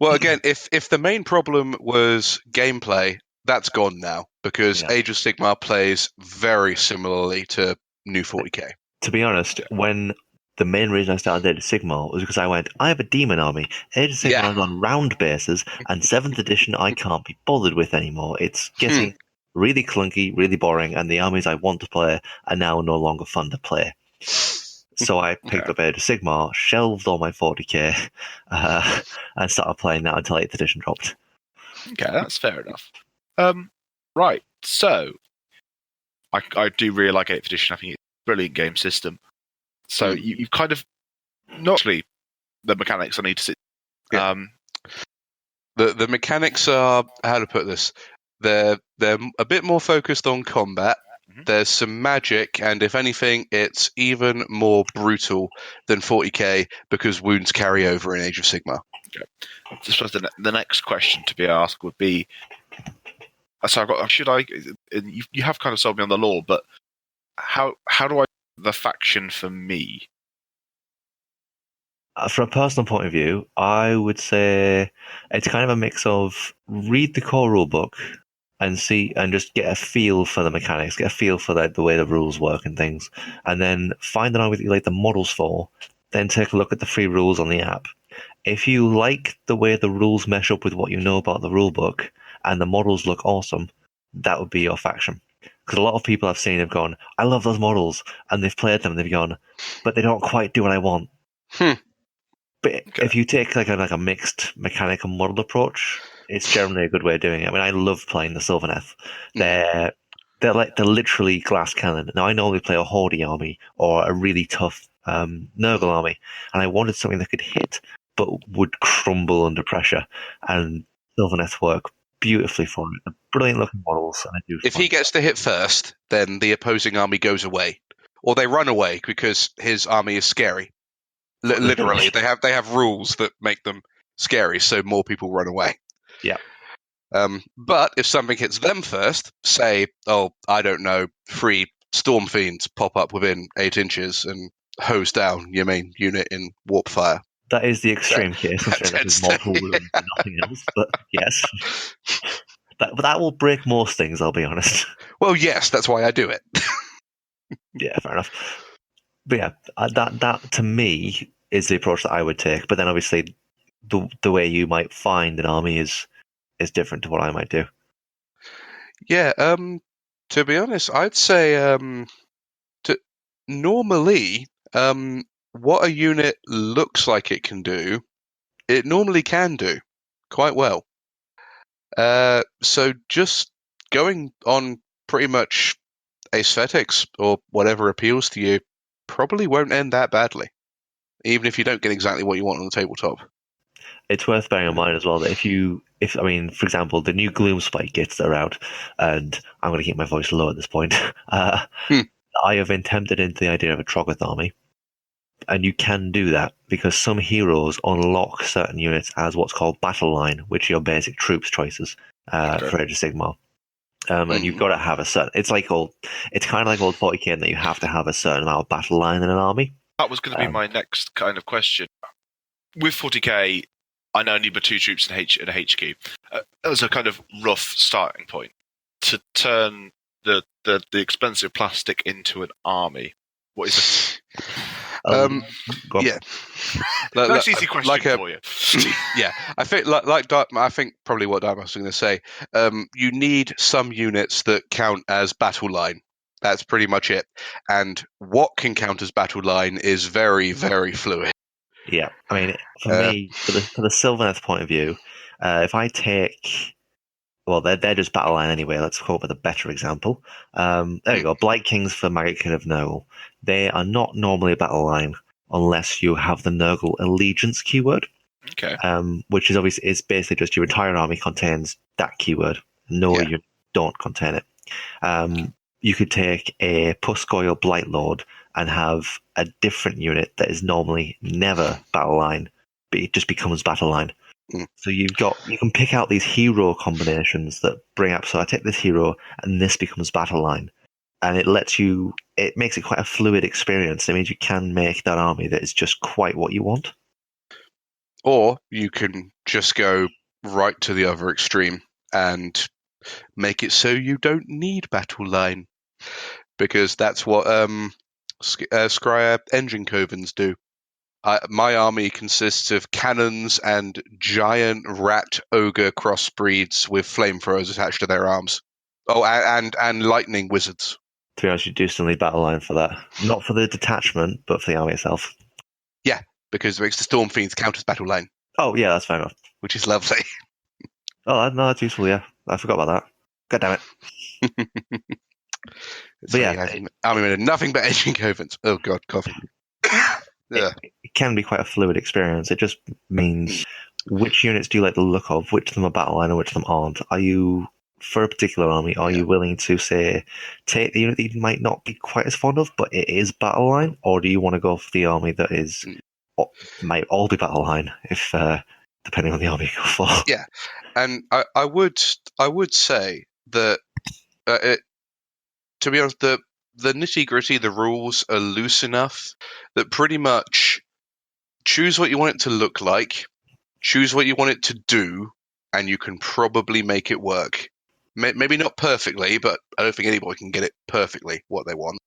Well, again, if the main problem was gameplay, that's gone now because Age of Sigmar plays very similarly to New 40k. To be honest, when the main reason I started Age of Sigmar was because I went, I have a demon army. Age of Sigmar is on round bases, and 7th edition I can't be bothered with anymore. It's getting really clunky, really boring, and the armies I want to play are now no longer fun to play. So I picked up Age of Sigmar, shelved all my 40k, and started playing that until 8th edition dropped. Okay, that's fair enough. Right, so I do really like 8th edition. I think it's a brilliant game system. So you've kind of not actually the mechanics I need to sit. Yeah. The mechanics are, how to put this, they're a bit more focused on combat. There's some magic, and if anything, it's even more brutal than 40k because wounds carry over in Age of Sigmar. Okay. I suppose the next question to be asked would be: so you have kind of sold me on the lore, but how do I the faction for me? From a personal point of view, I would say it's kind of a mix of read the core rulebook and see and just get a feel for the mechanics, get a feel for the way the rules work and things, and then find an army that you like the models for, then take a look at the free rules on the app. If you like the way the rules mesh up with what you know about the rulebook and the models look awesome, that would be your faction. Because a lot of people I've seen have gone, I love those models, and they've played them and they've gone, but they don't quite do what I want. But if you take like a mixed mechanic and model approach, it's generally a good way of doing it. I mean, I love playing the Sylvaneth. They're literally glass cannon. Now I normally play a Horde army or a really tough Nurgle army, and I wanted something that could hit but would crumble under pressure. And Sylvaneth work beautifully for it. They're brilliant looking models, and I do. If he gets to hit first, then the opposing army goes away, or they run away because his army is scary. Literally, they have rules that make them scary, so more people run away. Yeah. But if something hits them first, say, I don't know, 3 Storm Fiends pop up within 8 inches and hose down your main unit in Warp Fire. That is the extreme case. There's multiple wounds and nothing else, but yes. That will break most things, I'll be honest. Well, yes, that's why I do it. Yeah, fair enough. But yeah, that to me is the approach that I would take. But then obviously the way you might find an army is different to what I might do. Yeah, to be honest, I'd say normally what a unit looks like it can do, it normally can do quite well. So just going on pretty much aesthetics or whatever appeals to you probably won't end that badly, even if you don't get exactly what you want on the tabletop. It's worth bearing in mind as well that if for example, the new Gloom Spike kits that are out, and I'm going to keep my voice low at this point, I have been tempted into the idea of a Troggoth army. And you can do that because some heroes unlock certain units as what's called battle line, which are your basic troops choices for Age of Sigmar. And you've got to have a certain. It's kind of like old 40k in that you have to have a certain amount of battle line in an army. That was going to be my next kind of question. With 40k, I now need my 2 troops in a HQ. As a kind of rough starting point to turn the expensive plastic into an army. What is it? Yeah, that's an easy question for you. Yeah, I think I think probably what DarkMouse was going to say. You need some units that count as battle line. That's pretty much it. And what can count as battle line is very, very fluid. Yeah, I mean, for me, for the Sylvaneth point of view, if I take, well, they're just battle line anyway. Let's go with a better example. There you go. Blight Kings for Magickin of Nurgle. They are not normally a battle line unless you have the Nurgle Allegiance keyword. Okay. Which is basically just your entire army contains that keyword. No, you don't contain it. You could take a Puskoil Blight Lord and have a different unit that is normally never battle line, but it just becomes battle line. So you can pick out these hero combinations that bring up. So I take this hero and this becomes battle line, and it makes it quite a fluid experience. It means you can make that army that is just quite what you want. Or you can just go right to the other extreme and make it so you don't need battle line, because that's what Scryer engine covens do. My army consists of cannons and giant rat ogre crossbreeds with flamethrowers attached to their arms. Oh, and lightning wizards. To be honest, you do still need battle line for that. Not for the detachment, but for the army itself. Yeah, because it makes the Storm Fiends count as battle line. Oh, yeah, that's fair enough. Which is lovely. Oh, no, that's useful, yeah. I forgot about that. God damn it. But yeah, army made nothing but engine covens. Oh god, coffee. It can be quite a fluid experience. It just means which units do you like the look of, which of them are battle line and which of them aren't. Are you, for a particular army, you willing to, say, take the unit that you might not be quite as fond of, but it is battle line, or do you want to go for the army that is might all be battle line, if depending on the army you go for? Yeah, and I would say that to be honest, the nitty gritty, the rules are loose enough that pretty much choose what you want it to look like, choose what you want it to do, and you can probably make it work. Maybe not perfectly, but I don't think anybody can get it perfectly what they want.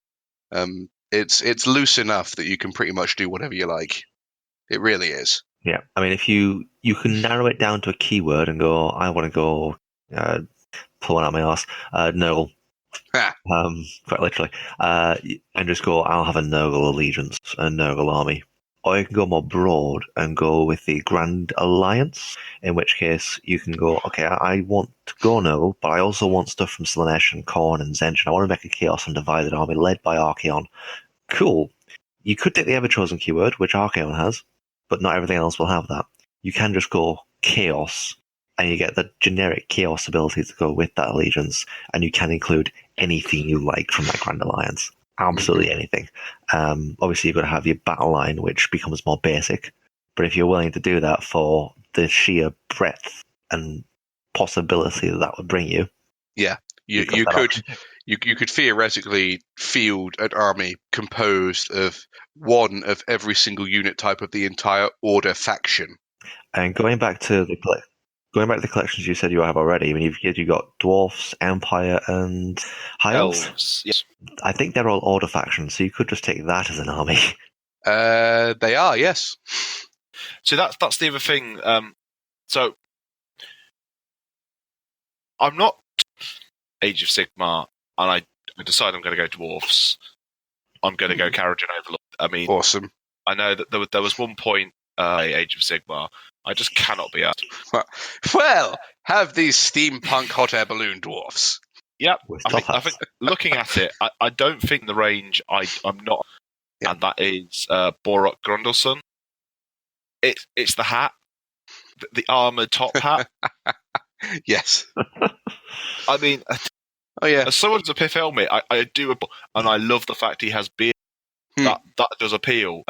It's loose enough that you can pretty much do whatever you like. It really is. Yeah, I mean, if you can narrow it down to a keyword and go, I want to go, pull one out my arse, Nurgle. Quite literally, and just go, I'll have a Nurgle allegiance, a Nurgle army. Or you can go more broad and go with the Grand Alliance, in which case you can go, okay, I want to go Nurgle, but I also want stuff from Slaanesh and Khorne and Tzeentch, and I want to make a Chaos and Divided army led by Archaon. Cool. You could take the Everchosen keyword, which Archaon has, but not everything else will have that. You can just go Chaos, and you get the generic Chaos ability to go with that allegiance, and you can include anything you like from that Grand Alliance. Absolutely anything. Obviously, you've got to have your battle line, which becomes more basic. But if you're willing to do that for the sheer breadth and possibility that would bring you, you could theoretically field an army composed of one of every single unit type of the entire Order faction. And going back to the collections you said you have already, I mean, you've got Dwarfs, Empire, and High Elves. Yes. I think they're all Order factions, so you could just take that as an army. They are, yes. So that's the other thing. So I'm not Age of Sigmar, and I decide I'm going to go Dwarfs. I'm going to go Kharadron Overlord. I mean, awesome. I know that there was one point Age of Sigmar. I just cannot be asked. Well, have these steampunk hot air balloon dwarfs. Yep. I think looking at it, I don't think the range I'm not, and that is Borok Grundlson. It's the hat, the armored top hat. Yes. I mean, oh yeah. As someone's a pith helmet, I do, and I love the fact he has beard. That does appeal.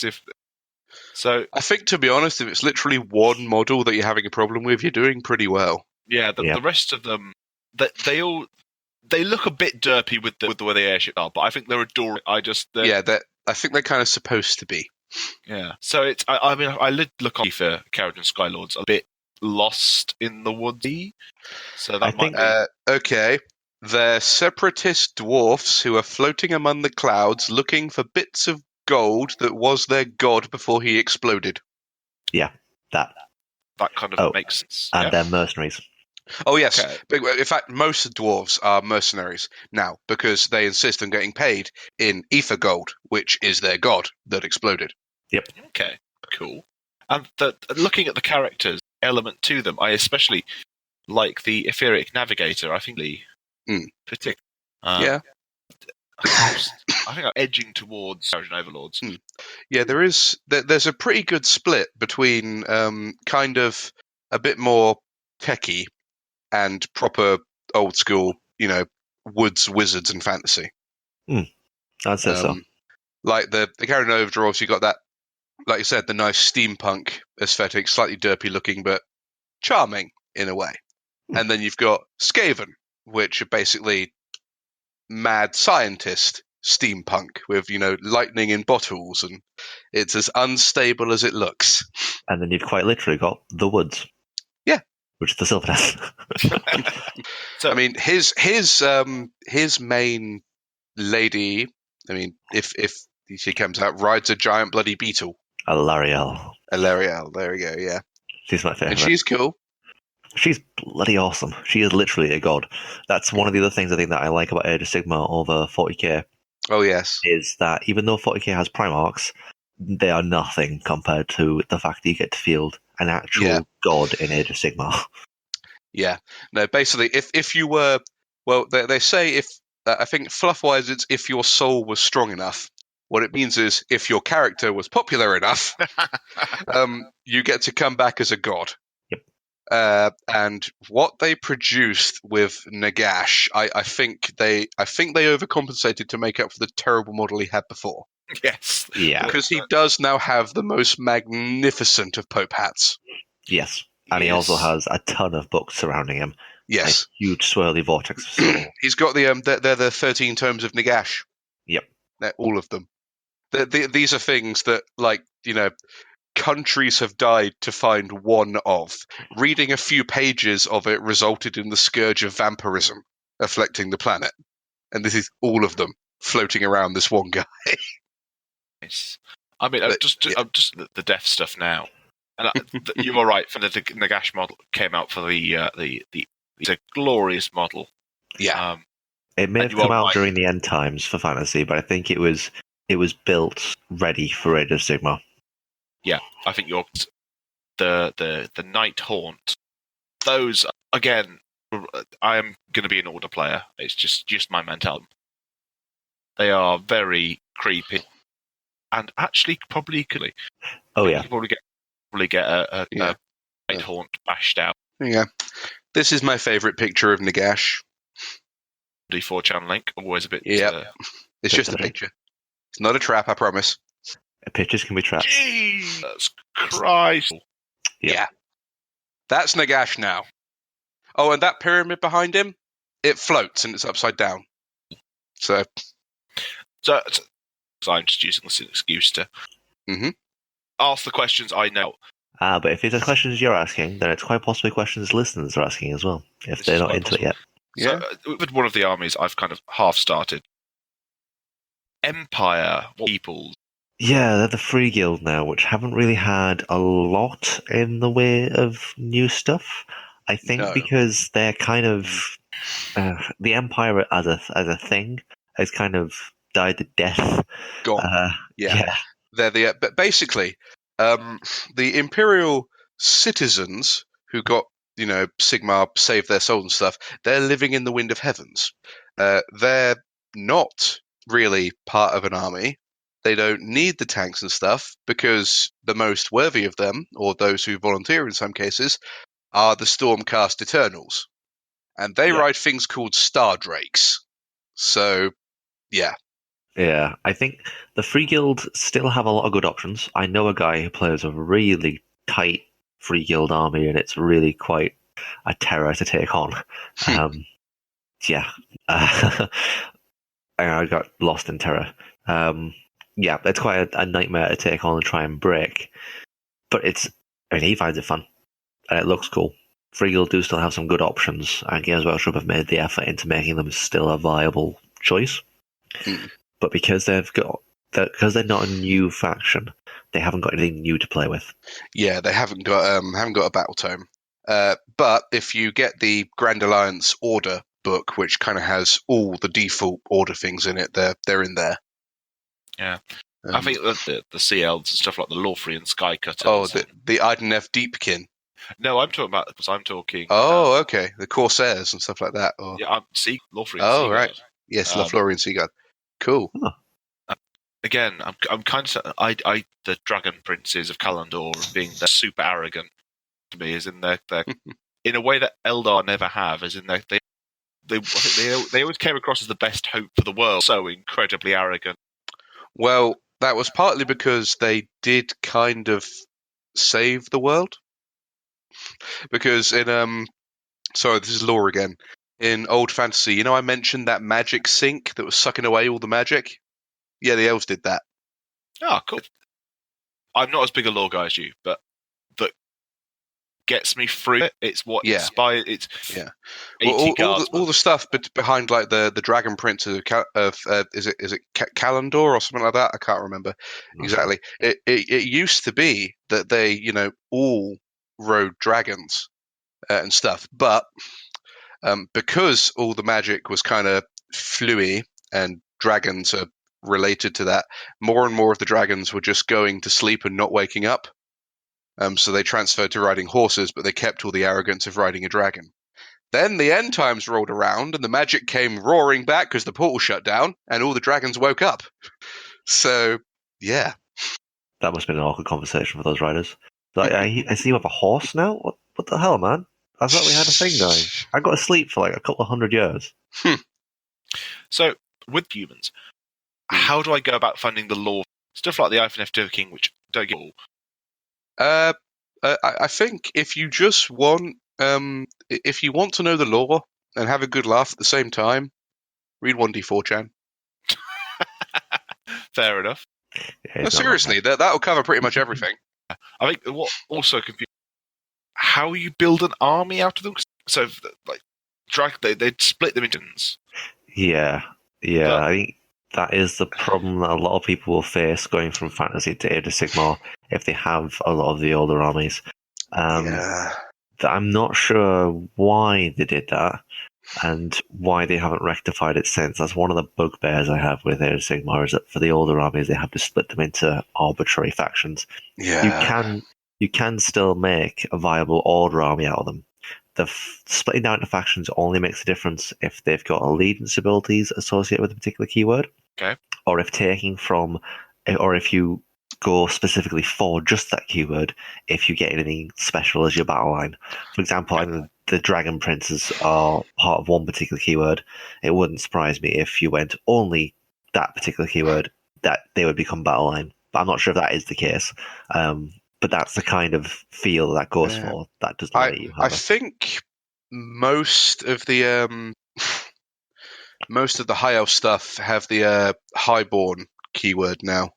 If so, I think, to be honest, if it's literally one model that you're having a problem with, you're doing pretty well. yeah, the rest of them, they look a bit derpy with the way the airships are, but I think they're adorable. I think they're kind of supposed to be. Yeah. So it's. I mean, I look on for Carriage and Skylords a bit lost in the woodsy. So that might be. Okay. They're separatist dwarfs who are floating among the clouds looking for bits of gold that was their god before he exploded. Yeah, that kind of makes sense. And they're mercenaries. Oh, yes. Okay. In fact, most dwarves are mercenaries now because they insist on getting paid in ether gold, which is their god that exploded. Yep. Okay, cool. And looking at the characters element to them, I especially like the Etheric Navigator. I think particular. Yeah. I think I'm edging towards Carriage and Overlords. Yeah, there's a pretty good split between kind of a bit more techie and proper old school, woods, wizards, and fantasy. I'd say so. Like the Carriage and Overlords, you got that, like you said, the nice steampunk aesthetic, slightly derpy looking, but charming in a way. And then you've got Skaven, which are basically mad scientist steampunk with, lightning in bottles, and it's as unstable as it looks. And then you've quite literally got the woods. Yeah. Which is the Sylvaneth. So, I mean, his main lady, I mean, if she comes out, rides a giant bloody beetle. A Lariel, there we go, yeah. She's my favourite. And she's cool. She's bloody awesome. She is literally a god. That's one of the other things I think that I like about Age of Sigmar over 40k. Oh, yes. Is that even though 40k has Primarchs, they are nothing compared to the fact that you get to field an actual god in Age of Sigmar. Yeah. No, basically, if you were... Well, they say I think fluff-wise it's if your soul was strong enough. What it means is if your character was popular enough, you get to come back as a god. And what they produced with Nagash, I think they overcompensated to make up for the terrible model he had before. Yes. Yeah. Because he does now have the most magnificent of Pope hats. Yes. And he also has a ton of books surrounding him. Yes. A huge swirly vortex of soul. He's got they're the 13 tomes of Nagash. Yep. They're all of them. These are things that, countries have died to find one of. Reading a few pages of it resulted in the scourge of vampirism afflicting the planet. And this is all of them floating around this one guy. Nice. I mean, I'm just the death stuff now. And you were right, for the Nagash model came out for it's a glorious model. Yeah. It may have come out during the end times for fantasy, but I think it was built ready for Age of Sigmar. Yeah, I think the Night Haunt. Those again, I am going to be an order player. It's just my mentality. They are very creepy, and actually probably could. Oh yeah, you probably get a Night Haunt bashed out. Yeah, this is my favourite picture of Nagash. D4 link, always a bit. Yeah, it's just a picture. It's not a trap, I promise. Pictures can be traps. Jesus Christ! Yeah, that's Nagash now. Oh, and that pyramid behind him, it floats and it's upside down. So I'm just using this as an excuse to ask the questions I know. But if it's questions you're asking, then it's quite possibly questions listeners are asking as well, if they're not into it yet. So, with one of the armies I've kind of half started. Empire peoples. Yeah, they're the Free Guild now, which haven't really had a lot in the way of new stuff. I think because they're kind of the Empire as a thing has kind of died to death. Gone. They're but basically the Imperial citizens who got Sigmar saved their souls and stuff. They're living in the Wind of Heavens. They're not really part of an army. They don't need the tanks and stuff because the most worthy of them, or those who volunteer in some cases, are the Stormcast Eternals. And they ride things called Star Drakes. So, yeah. Yeah, I think the Free Guild still have a lot of good options. I know a guy who plays a really tight Free Guild army, and it's really quite a terror to take on. Yeah, I got lost in terror. Yeah, it's quite a nightmare to take on and try and break. But he finds it fun, and it looks cool. Free Guild do still have some good options, and Games Workshop have made the effort into making them still a viable choice. But because they're not a new faction, they haven't got anything new to play with. Yeah, they haven't got a battle tome. But if you get the Grand Alliance Order book, which kind of has all the default order things in it, they're in there. Yeah, I think that the CLs and stuff like the Lawfrian Skycutters. Oh, the Idenef Deepkin. No, I'm talking about because I'm talking. Oh, okay, the Corsairs and stuff like that. Or... Yeah, I'm Lawfrian. Oh, right. Yes, Lothlorien Seaguard. Cool. Again, I'm kind of the Dragon Princes of Kalandor being super arrogant to me is in their in a way that Eldar never have, is in their they always came across as the best hope for the world. So incredibly arrogant. Well, that was partly because they did kind of save the world. Because in sorry, this is lore again. In old fantasy, I mentioned that magic sink that was sucking away all the magic. Yeah, the elves did that. Oh, cool. I'm not as big a lore guy as you, but that gets me through it. It's what inspired. It's all the stuff behind like the Dragon Prince of is it Kalandor or something like that? I can't remember exactly. Sure. It used to be that they all rode dragons and stuff, but because all the magic was kind of fluey and dragons are related to that, more and more of the dragons were just going to sleep and not waking up. So they transferred to riding horses, but they kept all the arrogance of riding a dragon. Then the end times rolled around, and the magic came roaring back because the portal shut down, and all the dragons woke up. So, yeah. That must have been an awkward conversation for those riders. Like, I see you have a horse now? What the hell, man? I thought we had a thing going. I got to sleep for like a couple of 100 years. So, with humans, how do I go about funding the lore? Stuff like the IFNF King, which don't get all. I think if you just want, if you want to know the lore and have a good laugh at the same time, read 1D4chan. Fair enough. Yeah, no, seriously, that'll cover pretty much everything. I think what also confused how you build an army out of them. So, like, they'd split them into. Yeah. I think that is the problem that a lot of people will face going from fantasy to Age of Sigmar if they have a lot of the older armies. I'm not sure why they did that and why they haven't rectified it since. That's one of the bugbears I have with Age of Sigmar, is that for the older armies they have to split them into arbitrary factions. Yeah. You can still make a viable order army out of them. The splitting down into factions only makes a difference if they've got allegiance abilities associated with a particular keyword. Okay. Or if you go specifically for just that keyword, if you get anything special as your battle line. For example, the Dragon Princes are part of one particular keyword. It wouldn't surprise me if you went only that particular keyword, that they would become battle line. But I'm not sure if that is the case. But that's the kind of feel that goes for. That doesn't let you have I think most of the high elf stuff have the highborn keyword now.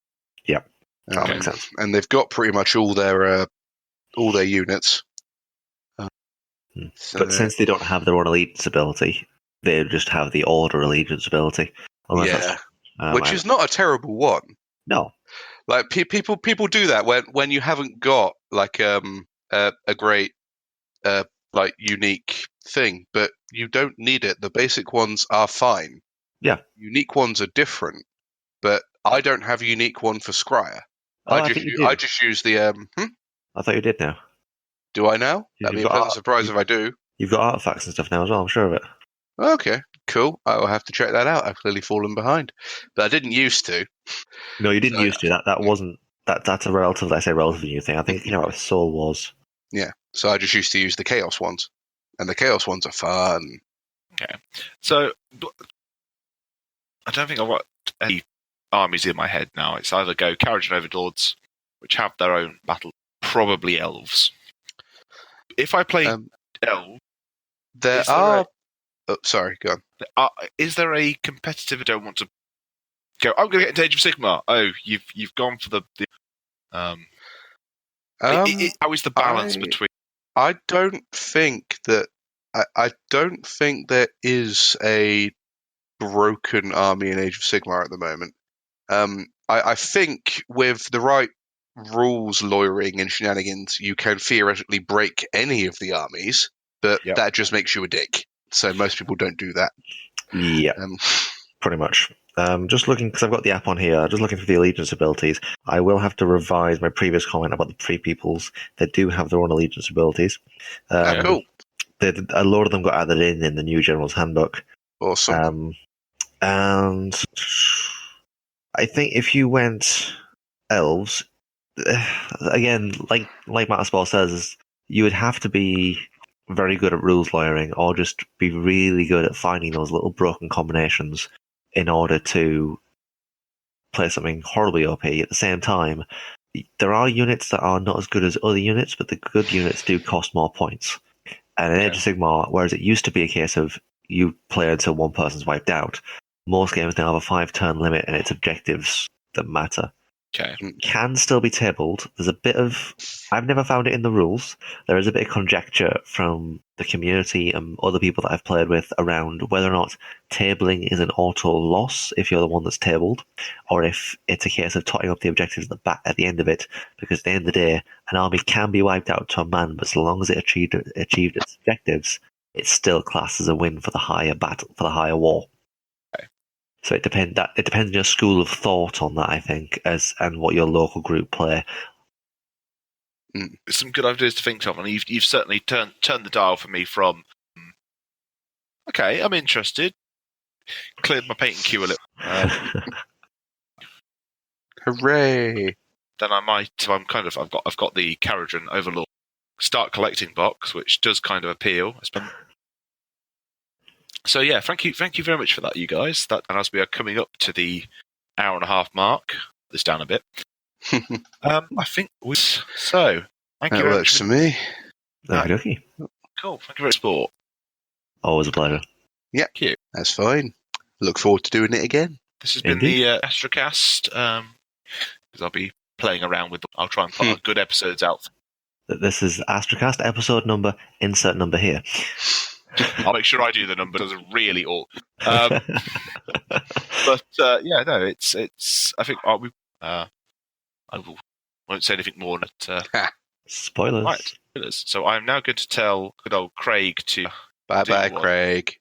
Yep, that makes sense. And they've got pretty much all their units. But since they don't have their own allegiance ability, they just have the order allegiance ability. Which is not a terrible one. No. Like people do that when you haven't got like a great like unique thing, but you don't need it. The basic ones are fine. Yeah. Unique ones are different, but I don't have a unique one for Scryer. I just use the I thought you did now. Do I now? That'd be a pleasant surprise if I do. You've got artifacts and stuff now as well, I'm sure of it. Okay, cool. I will have to check that out. I've clearly fallen behind. But I didn't used to. No, you didn't used to. That wasn't that's a relatively new thing. I think Soul was. Yeah. So I just used to use the Chaos ones. And the Chaos ones are fun. Okay. So I don't think I've got any armies in my head now. It's either go Carriage and Overlords, which have their own battle, probably elves. If I play elves, there are. Sorry, go on. Is there a competitive? I don't want to go. I'm going to get into Age of Sigmar. Oh, you've gone for the. How is the balance between? I don't think that. I don't think there is a broken army in Age of Sigmar at the moment. I think with the right rules, lawyering, and shenanigans, you can theoretically break any of the armies, but that just makes you a dick. So most people don't do that. Yeah, pretty much. Just looking, because I've got the app on here, just looking for the allegiance abilities. I will have to revise my previous comment about the pre-peoples. They do have their own allegiance abilities. Cool. A lot of them got added in the new General's Handbook. Awesome. And I think if you went elves, again, like Mataspore says, you would have to be very good at rules lawyering, or just be really good at finding those little broken combinations in order to play something horribly OP. At the same time, there are units that are not as good as other units, but the good units do cost more points. And in Age of Sigmar, whereas it used to be a case of you play until one person's wiped out, most games now have a 5-turn limit, and it's objectives that matter. Okay. Can still be tabled. There's a bit of... I've never found it in the rules. There is a bit of conjecture from the community and other people that I've played with around whether or not tabling is an auto loss if you're the one that's tabled, or if it's a case of totting up the objectives at the end of it, because at the end of the day, an army can be wiped out to a man, but so long as it achieved its objectives, it's still classed as a win for the higher battle, for the higher war. So it depends on your school of thought on that, I think, and what your local group play. Some good ideas to think of, and you've certainly turned the dial for me from. Okay, I'm interested. Cleared my painting queue a little. Hooray! Then I might. I've got the Carriage and Overlord start collecting box, which does kind of appeal. So yeah, thank you very much for that, you guys. And as we are coming up to the hour-and-a-half mark, this down a bit. I think so. Thank you very much for me. Okay. Cool. Thank you very much, sport. Always a pleasure. Yeah, that's fine. Look forward to doing it again. This has been the AstraCast. Because I'll be playing around with. I'll try and put good episodes out. This is AstraCast episode number. Insert number here. I'll make sure I do the number. It's really awkward. It's. I think I won't say anything more. Spoilers. Right. So I'm now going to tell good old Craig to. Bye, Craig.